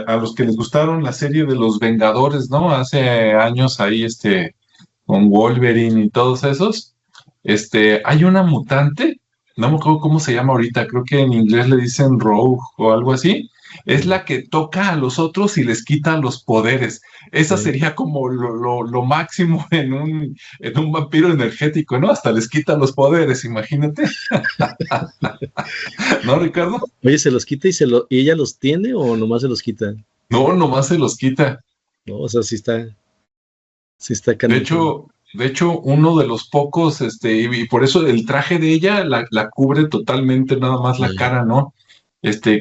a los que les gustaron la serie de los Vengadores, ¿no? Hace años ahí, con Wolverine y todos esos, hay una mutante, no me acuerdo cómo se llama ahorita, creo que en inglés le dicen Rogue o algo así, es la que toca a los otros y les quita los poderes. Esa Sí. sería como lo máximo en un vampiro energético, ¿no? Hasta les quita los poderes, imagínate. ¿No, Ricardo? Oye, ¿se los quita y ella los tiene o nomás se los quita? No, nomás se los quita. No, o sea, sí está De canijo. hecho, uno de los pocos, y por eso el traje de ella la cubre totalmente, nada más la Ah, cara, ¿no?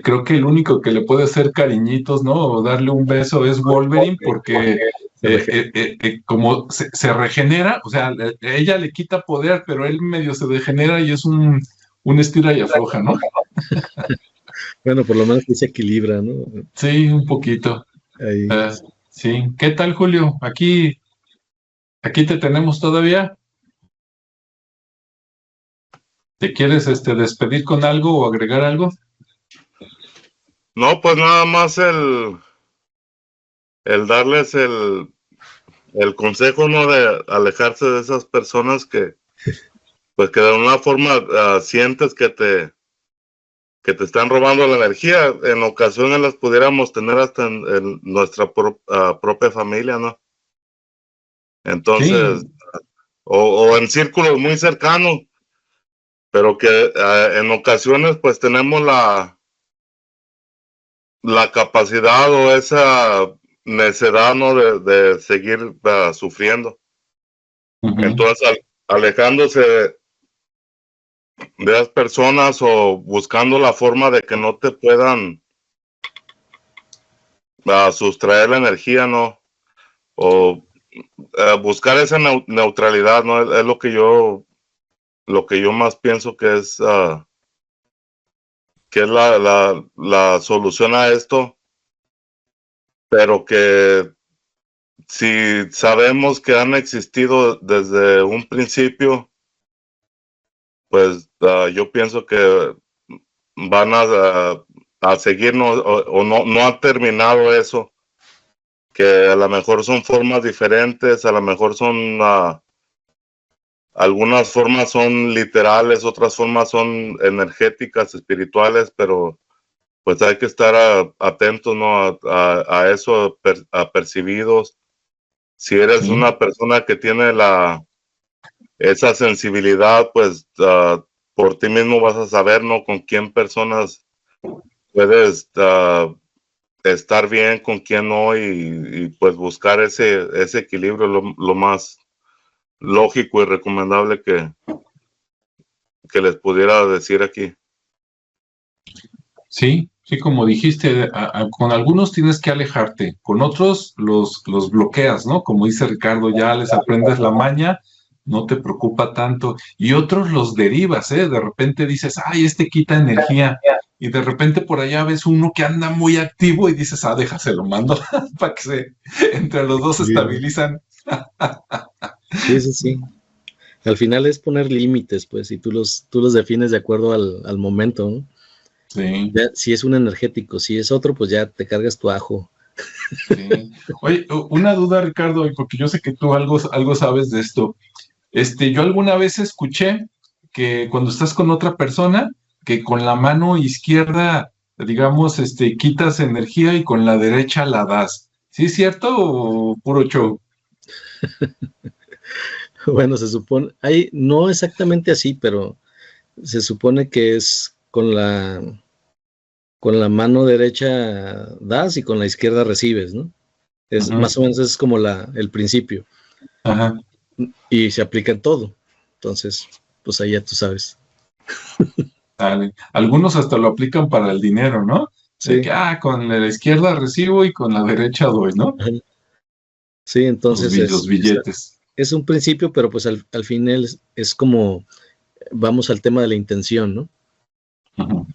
Creo que el único que le puede hacer cariñitos, ¿no? O darle un beso es Wolverine, porque se como se regenera, o sea, ella le quita poder, pero él medio se degenera y es un estira y afloja, ¿no? Bueno, por lo menos que se equilibra, ¿no? Sí, un poquito. Ahí. Ah, sí. ¿Qué tal, Julio? Aquí te tenemos todavía. ¿Te quieres despedir con algo o agregar algo? No, pues nada más el darles el consejo, ¿no? De alejarse de esas personas pues que de alguna forma sientes que te están robando la energía. En ocasiones las pudiéramos tener hasta en nuestra propia familia, ¿no? Entonces, Sí, o en círculos muy cercanos, pero que en ocasiones pues tenemos la capacidad o esa necedad, ¿no? de seguir sufriendo. ujú, Entonces, alejándose de las personas o buscando la forma de que no te puedan sustraer la energía, ¿no? O buscar esa neutralidad, ¿no? Es lo que yo más pienso que es la solución a esto, pero que si sabemos que han existido desde un principio, pues yo pienso que van a seguirnos o no ha terminado eso, que a lo mejor son formas diferentes, a lo mejor son, algunas formas son literales, otras formas son energéticas, espirituales, pero pues hay que estar atentos, ¿no? A eso, apercibidos. Si eres sí, una persona que tiene esa sensibilidad, pues por ti mismo vas a saber, ¿no? Con quién personas puedes estar bien, con quién no, y pues buscar ese equilibrio, lo más lógico y recomendable que les pudiera decir aquí. sí, sí, como dijiste, con algunos tienes que alejarte, con otros los bloqueas, ¿no? Como dice Ricardo, ya les aprendes la maña, no te preocupa tanto, y otros los derivas, ¿eh? De repente dices, ay, este quita energía, y de repente por allá ves uno que anda muy activo y dices, déjaselo, mando para que entre los dos se Sí, estabilizan. sí, sí, sí. Al final es poner límites, pues, y tú los defines de acuerdo al momento, ¿no? Sí. Ya, si es un energético, si es otro, pues ya te cargas tu ajo. Sí. Oye, una duda, Ricardo, y porque yo sé que tú algo sabes de esto. Yo alguna vez escuché que cuando estás con otra persona, que con la mano izquierda, digamos, quitas energía y con la derecha la das. ¿Sí es cierto o puro show? Bueno, se supone, no exactamente así, pero se supone que es con la mano derecha das y con la izquierda recibes, ¿no? Es Ujú. más o menos es como el principio Ajá. y se aplica en todo. Entonces, pues ahí ya tú sabes. Sale. Algunos hasta lo aplican para el dinero, ¿no? De Sí, que, con la izquierda recibo y con la derecha doy, ¿no? ajá. Sí, entonces Los billetes. es un principio, pero pues al final es como, vamos al tema de la intención, ¿no? Ujú.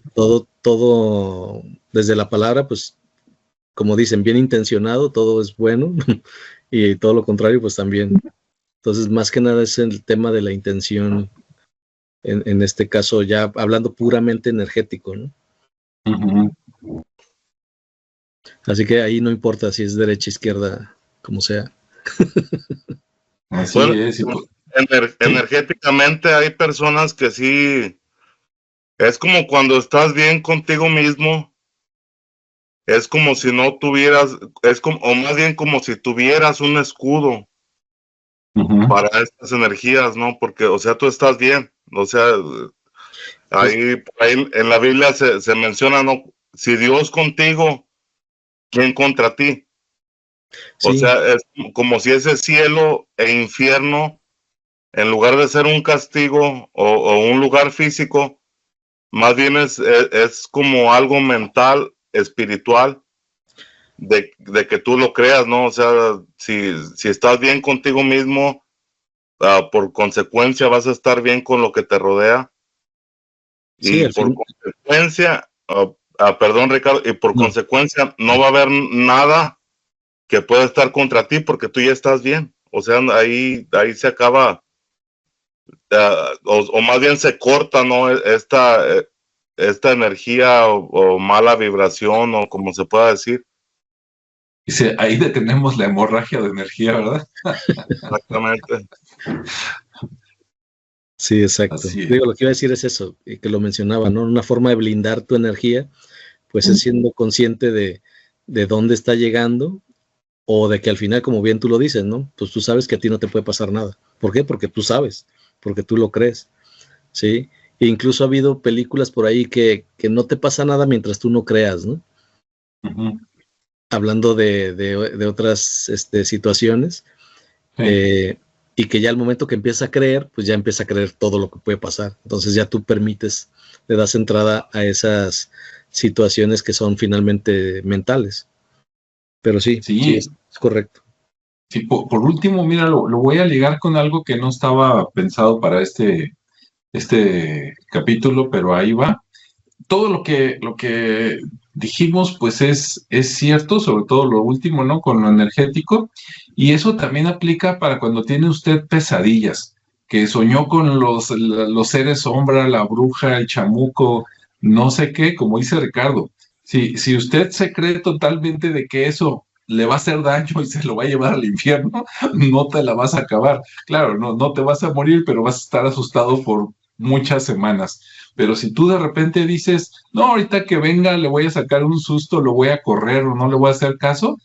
Todo, desde la palabra, pues como dicen, bien intencionado, todo es bueno, y todo lo contrario, pues también. Entonces, más que nada es el tema de la intención, en este caso ya hablando puramente energético, ¿no? Ujú. Así que ahí no importa si es derecha, izquierda, como sea. Así Bueno, es. Sí. energéticamente hay personas que sí, es como cuando estás bien contigo mismo, es como si no tuvieras, o más bien como si tuvieras un escudo Ujú. para estas energías, ¿no? Porque, o sea, tú estás bien, o sea, Pues ahí en la Biblia se menciona, ¿no? Si Dios contigo, ¿quién contra ti? O sí, sea, es como si ese cielo e infierno, en lugar de ser un castigo o un lugar físico, más bien es como algo mental, espiritual, de que tú lo creas, ¿no? O sea, si estás bien contigo mismo, por consecuencia vas a estar bien con lo que te rodea sí, y al por fin, consecuencia, perdón Ricardo, y por no, consecuencia no va a haber nada que pueda estar contra ti porque tú ya estás bien. O sea, ahí se acaba, o más bien se corta, ¿no? Esta energía o mala vibración o como se pueda decir. Dice, ahí detenemos la hemorragia de energía, ¿verdad? Exactamente. sí, exacto. Así es. Digo, lo que iba a decir es eso, y que lo mencionaba, ¿no? Una forma de blindar tu energía, pues es siendo consciente de dónde está llegando o de que al final, como bien tú lo dices, ¿no? Pues tú sabes que a ti no te puede pasar nada. ¿Por qué? Porque tú sabes, porque tú lo crees, ¿sí? E incluso ha habido películas por ahí que no te pasa nada mientras tú no creas, ¿no? Ujú. Hablando de otras situaciones, Sí. y que ya al momento que empieza a creer, pues ya empieza a creer todo lo que puede pasar. Entonces ya tú permites, le das entrada a esas situaciones que son finalmente mentales. Pero sí, sí, Sí, es correcto. sí, por último, mira, lo voy a ligar con algo que no estaba pensado para este capítulo, pero ahí va. Todo lo que dijimos, pues es cierto, sobre todo lo último, ¿no? Con lo energético, y eso también aplica para cuando tiene usted pesadillas, que soñó con los seres sombra, la bruja, el chamuco, no sé qué, como dice Ricardo. Si usted se cree totalmente de que eso le va a hacer daño y se lo va a llevar al infierno, no te la vas a acabar. Claro, no te vas a morir, pero vas a estar asustado por muchas semanas. Pero si tú de repente dices, no, ahorita que venga le voy a sacar un susto, lo voy a correr o no le voy a hacer caso,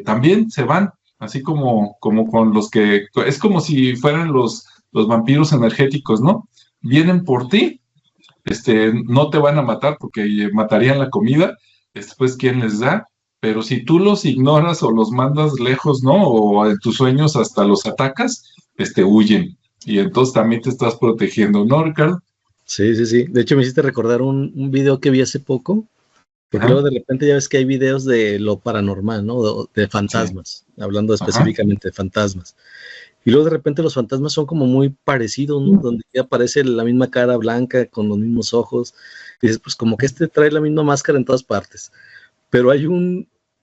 también se van, así como con los que, es como si fueran los vampiros energéticos, ¿no? Vienen por ti, no te van a matar porque matarían la comida, después quién les da, pero si tú los ignoras o los mandas lejos, ¿no? O en tus sueños hasta los atacas, huyen. Y entonces también te estás protegiendo, ¿no, Ricardo? Sí, sí, sí. De hecho, me hiciste recordar un video que vi hace poco, porque Ajá, luego de repente ya ves que hay videos de lo paranormal, ¿no? De sí, fantasmas, hablando ajá, específicamente de fantasmas. Y luego de repente los fantasmas son como muy parecidos, ¿no? Donde ya aparece la misma cara blanca con los mismos ojos. Y dices, pues como que trae la misma máscara en todas partes. Pero hay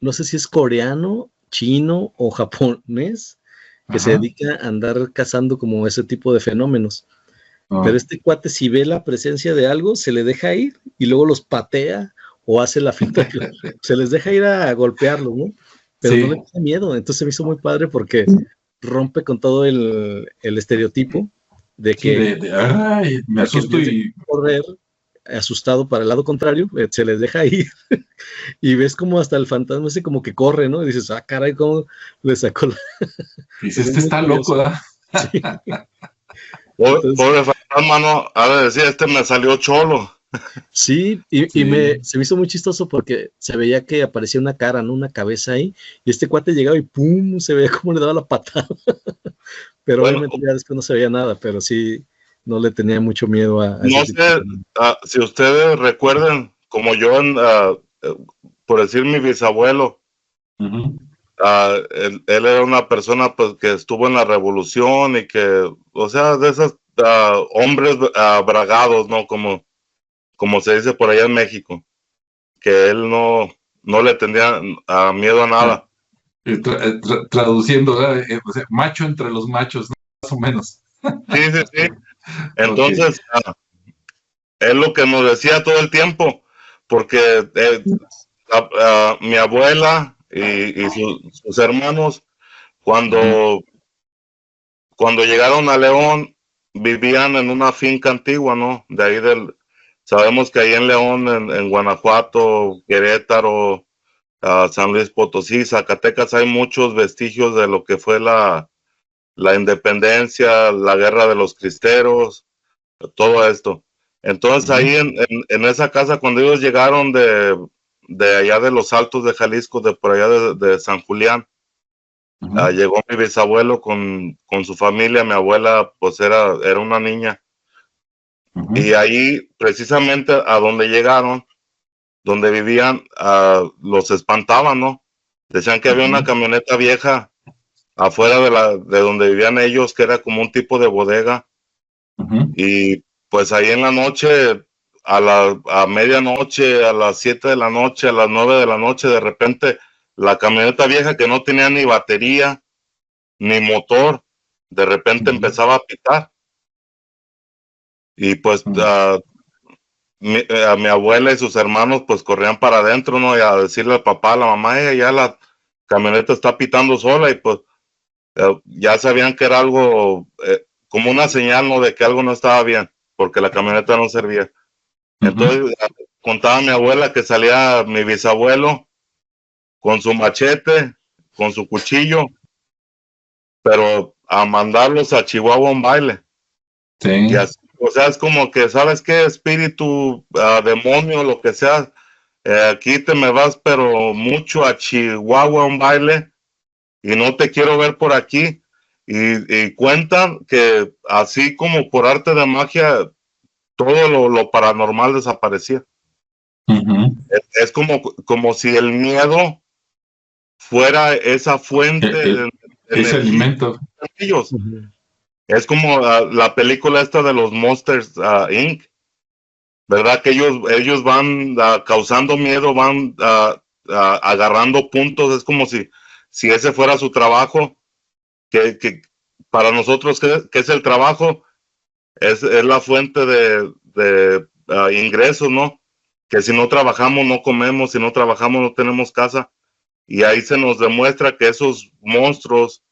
no sé si es coreano, chino o japonés, que se ajá. dedica a andar cazando como ese tipo de fenómenos. Ah, Pero este cuate, si ve la presencia de algo, se le deja ir y luego los patea o hace la finta que se les deja ir a golpearlos, ¿no? Pero no le sí, tiene miedo. Entonces se me hizo muy padre porque rompe con todo el estereotipo de sí, que, ay, me en asusto vez de y correr asustado para el lado contrario, se les deja ir y ves como hasta el fantasma ese como que corre, ¿no? Y dices, ah, caray, ¿cómo le sacó la... dice, Es muy está loco, curioso. ¿verdad? Sí, Pobre, entonces pobre fantasma, ¿no? Ha de decir, me salió cholo. sí, Sí, se me hizo muy chistoso porque se veía que aparecía una cara, ¿no? Una cabeza ahí, y este cuate llegaba y ¡pum! Se veía como le daba la patada, pero Bueno, obviamente ya después no se veía nada, pero sí, no le tenía mucho miedo a ese no tipo de sé fenómenos. si ustedes recuerdan, como yo, eh, por decir mi bisabuelo, ujú, él era una persona pues que estuvo en la revolución y que, o sea, de esos hombres bragados, ¿no? Como se dice por allá en México, que él no le tenía miedo a ah, nada. traduciendo, ¿verdad? O sea, macho entre los machos, ¿no? Más o menos. Sí, sí, sí. Ok, Entonces, él lo que nos decía todo el tiempo, porque mi abuela y sus hermanos, ujú, cuando, cuando llegaron a León, vivían en una finca antigua, ¿no? De ahí sabemos que ahí en León, en Guanajuato, Querétaro, San Luis Potosí, Zacatecas, hay muchos vestigios de lo que fue la independencia, la guerra de los cristeros, todo esto. Entonces ujú, ahí en esa casa, cuando ellos llegaron de allá de los Altos de Jalisco, de por allá de San Julián, ujú, llegó mi bisabuelo con su familia, mi abuela pues era una niña, y ujú, ahí precisamente a donde llegaron, donde vivían, los espantaban, ¿no? Decían que había una ujú, camioneta vieja afuera de donde vivían ellos, que era como un tipo de bodega, ujú, y pues ahí en la noche, a medianoche, a las 7 de la noche, a las 9 de la noche, de repente la camioneta vieja que no tenía ni batería, ni motor, de repente ujú, empezaba a pitar. Y pues ujú, a mi abuela y sus hermanos pues corrían para adentro, ¿no? Y a decirle al papá, a la mamá, ya la camioneta está pitando sola y pues ya sabían que era algo, como una señal, ¿no? De que algo no estaba bien, porque la camioneta no servía. ujú, Entonces contaba mi abuela que salía mi bisabuelo con su machete su cuchillo, pero a mandarlos a Chihuahua a un baile. Sí. Y así, o sea, es como que, ¿sabes qué? Espíritu, demonio, lo que sea, aquí te me vas, pero mucho a Chihuahua a un baile y no te quiero ver por aquí. Y cuentan que así como por arte de magia, todo lo paranormal desaparecía. Uh-huh. Es como si el miedo fuera esa fuente de ese alimento. Ellos. Uh-huh. Es como la película esta de los Monsters Inc., ¿verdad? Que ellos van causando miedo, van agarrando puntos. Es como si ese fuera su trabajo, que para nosotros, ¿qué es el trabajo? Es la fuente de ingresos, ¿no? Que si no trabajamos no comemos, si no trabajamos no tenemos casa. Y ahí se nos demuestra que esos monstruos,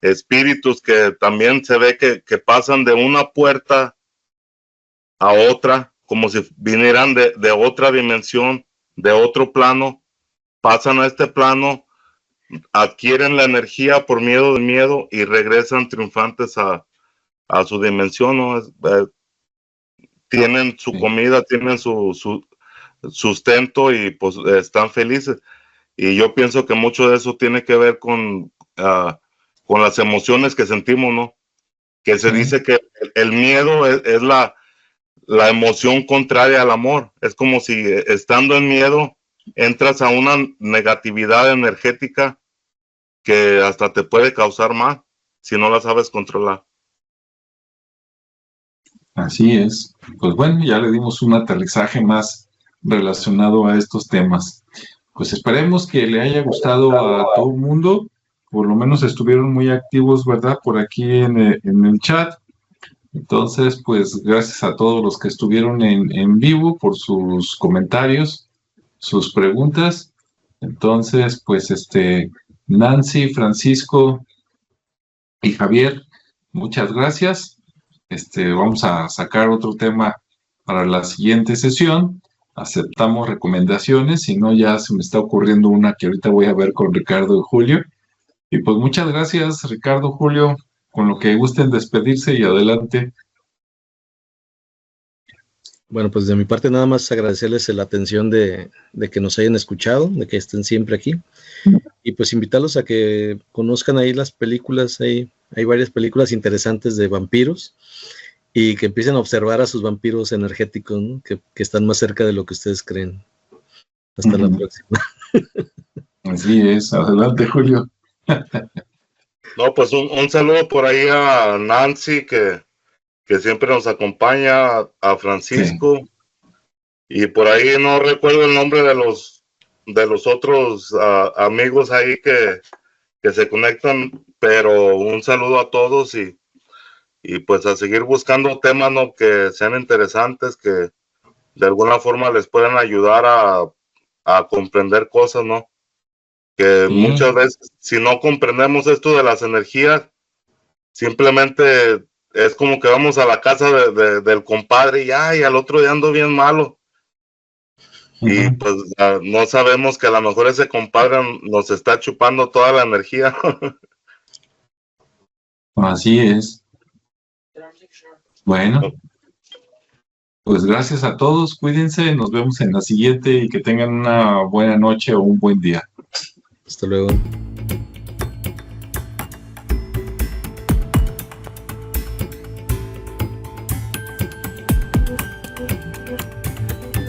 espíritus que también se ve que pasan de una puerta a otra, como si vinieran de otra dimensión, de otro plano, pasan a este plano, adquieren la energía por miedo del miedo y regresan triunfantes a su dimensión, ¿no? Tienen su comida, tienen su sustento y pues están felices. Y yo pienso que mucho de eso tiene que ver con las emociones que sentimos, ¿no? Que se dice que el miedo es la emoción contraria al amor. Es como si estando en miedo entras a una negatividad energética que hasta te puede causar mal si no la sabes controlar. Así es. Pues bueno, ya le dimos un aterrizaje más relacionado a estos temas. Pues esperemos que le haya gustado a todo el mundo. Por lo menos estuvieron muy activos, ¿verdad? Por aquí en el chat. Entonces, pues gracias a todos los que estuvieron en vivo por sus comentarios, sus preguntas. Entonces, pues Nancy, Francisco y Javier, muchas gracias. Vamos a sacar otro tema para la siguiente sesión. Aceptamos recomendaciones, si no ya se me está ocurriendo una que ahorita voy a ver con Ricardo y Julio. Y pues muchas gracias, Ricardo, Julio, con lo que gusten despedirse y adelante. Bueno, pues de mi parte nada más agradecerles la atención de que nos hayan escuchado, de que estén siempre aquí. Y pues invitarlos a que conozcan ahí las películas, hay varias películas interesantes de vampiros y que empiecen a observar a sus vampiros energéticos, ¿no? que están más cerca de lo que ustedes creen. Hasta la próxima. Así es, adelante Julio. No, pues un saludo por ahí a Nancy que siempre nos acompaña, a Francisco, y por ahí no recuerdo el nombre de los otros amigos ahí que se conectan, pero un saludo a todos y pues a seguir buscando temas, ¿no? Que sean interesantes, que de alguna forma les puedan ayudar a comprender cosas, ¿no? Que muchas veces, si no comprendemos esto de las energías, simplemente es como que vamos a la casa del compadre y al otro día ando bien malo. Y pues no sabemos que a lo mejor ese compadre nos está chupando toda la energía. Así es. Bueno, pues gracias a todos, cuídense, nos vemos en la siguiente y que tengan una buena noche o un buen día. Hasta luego.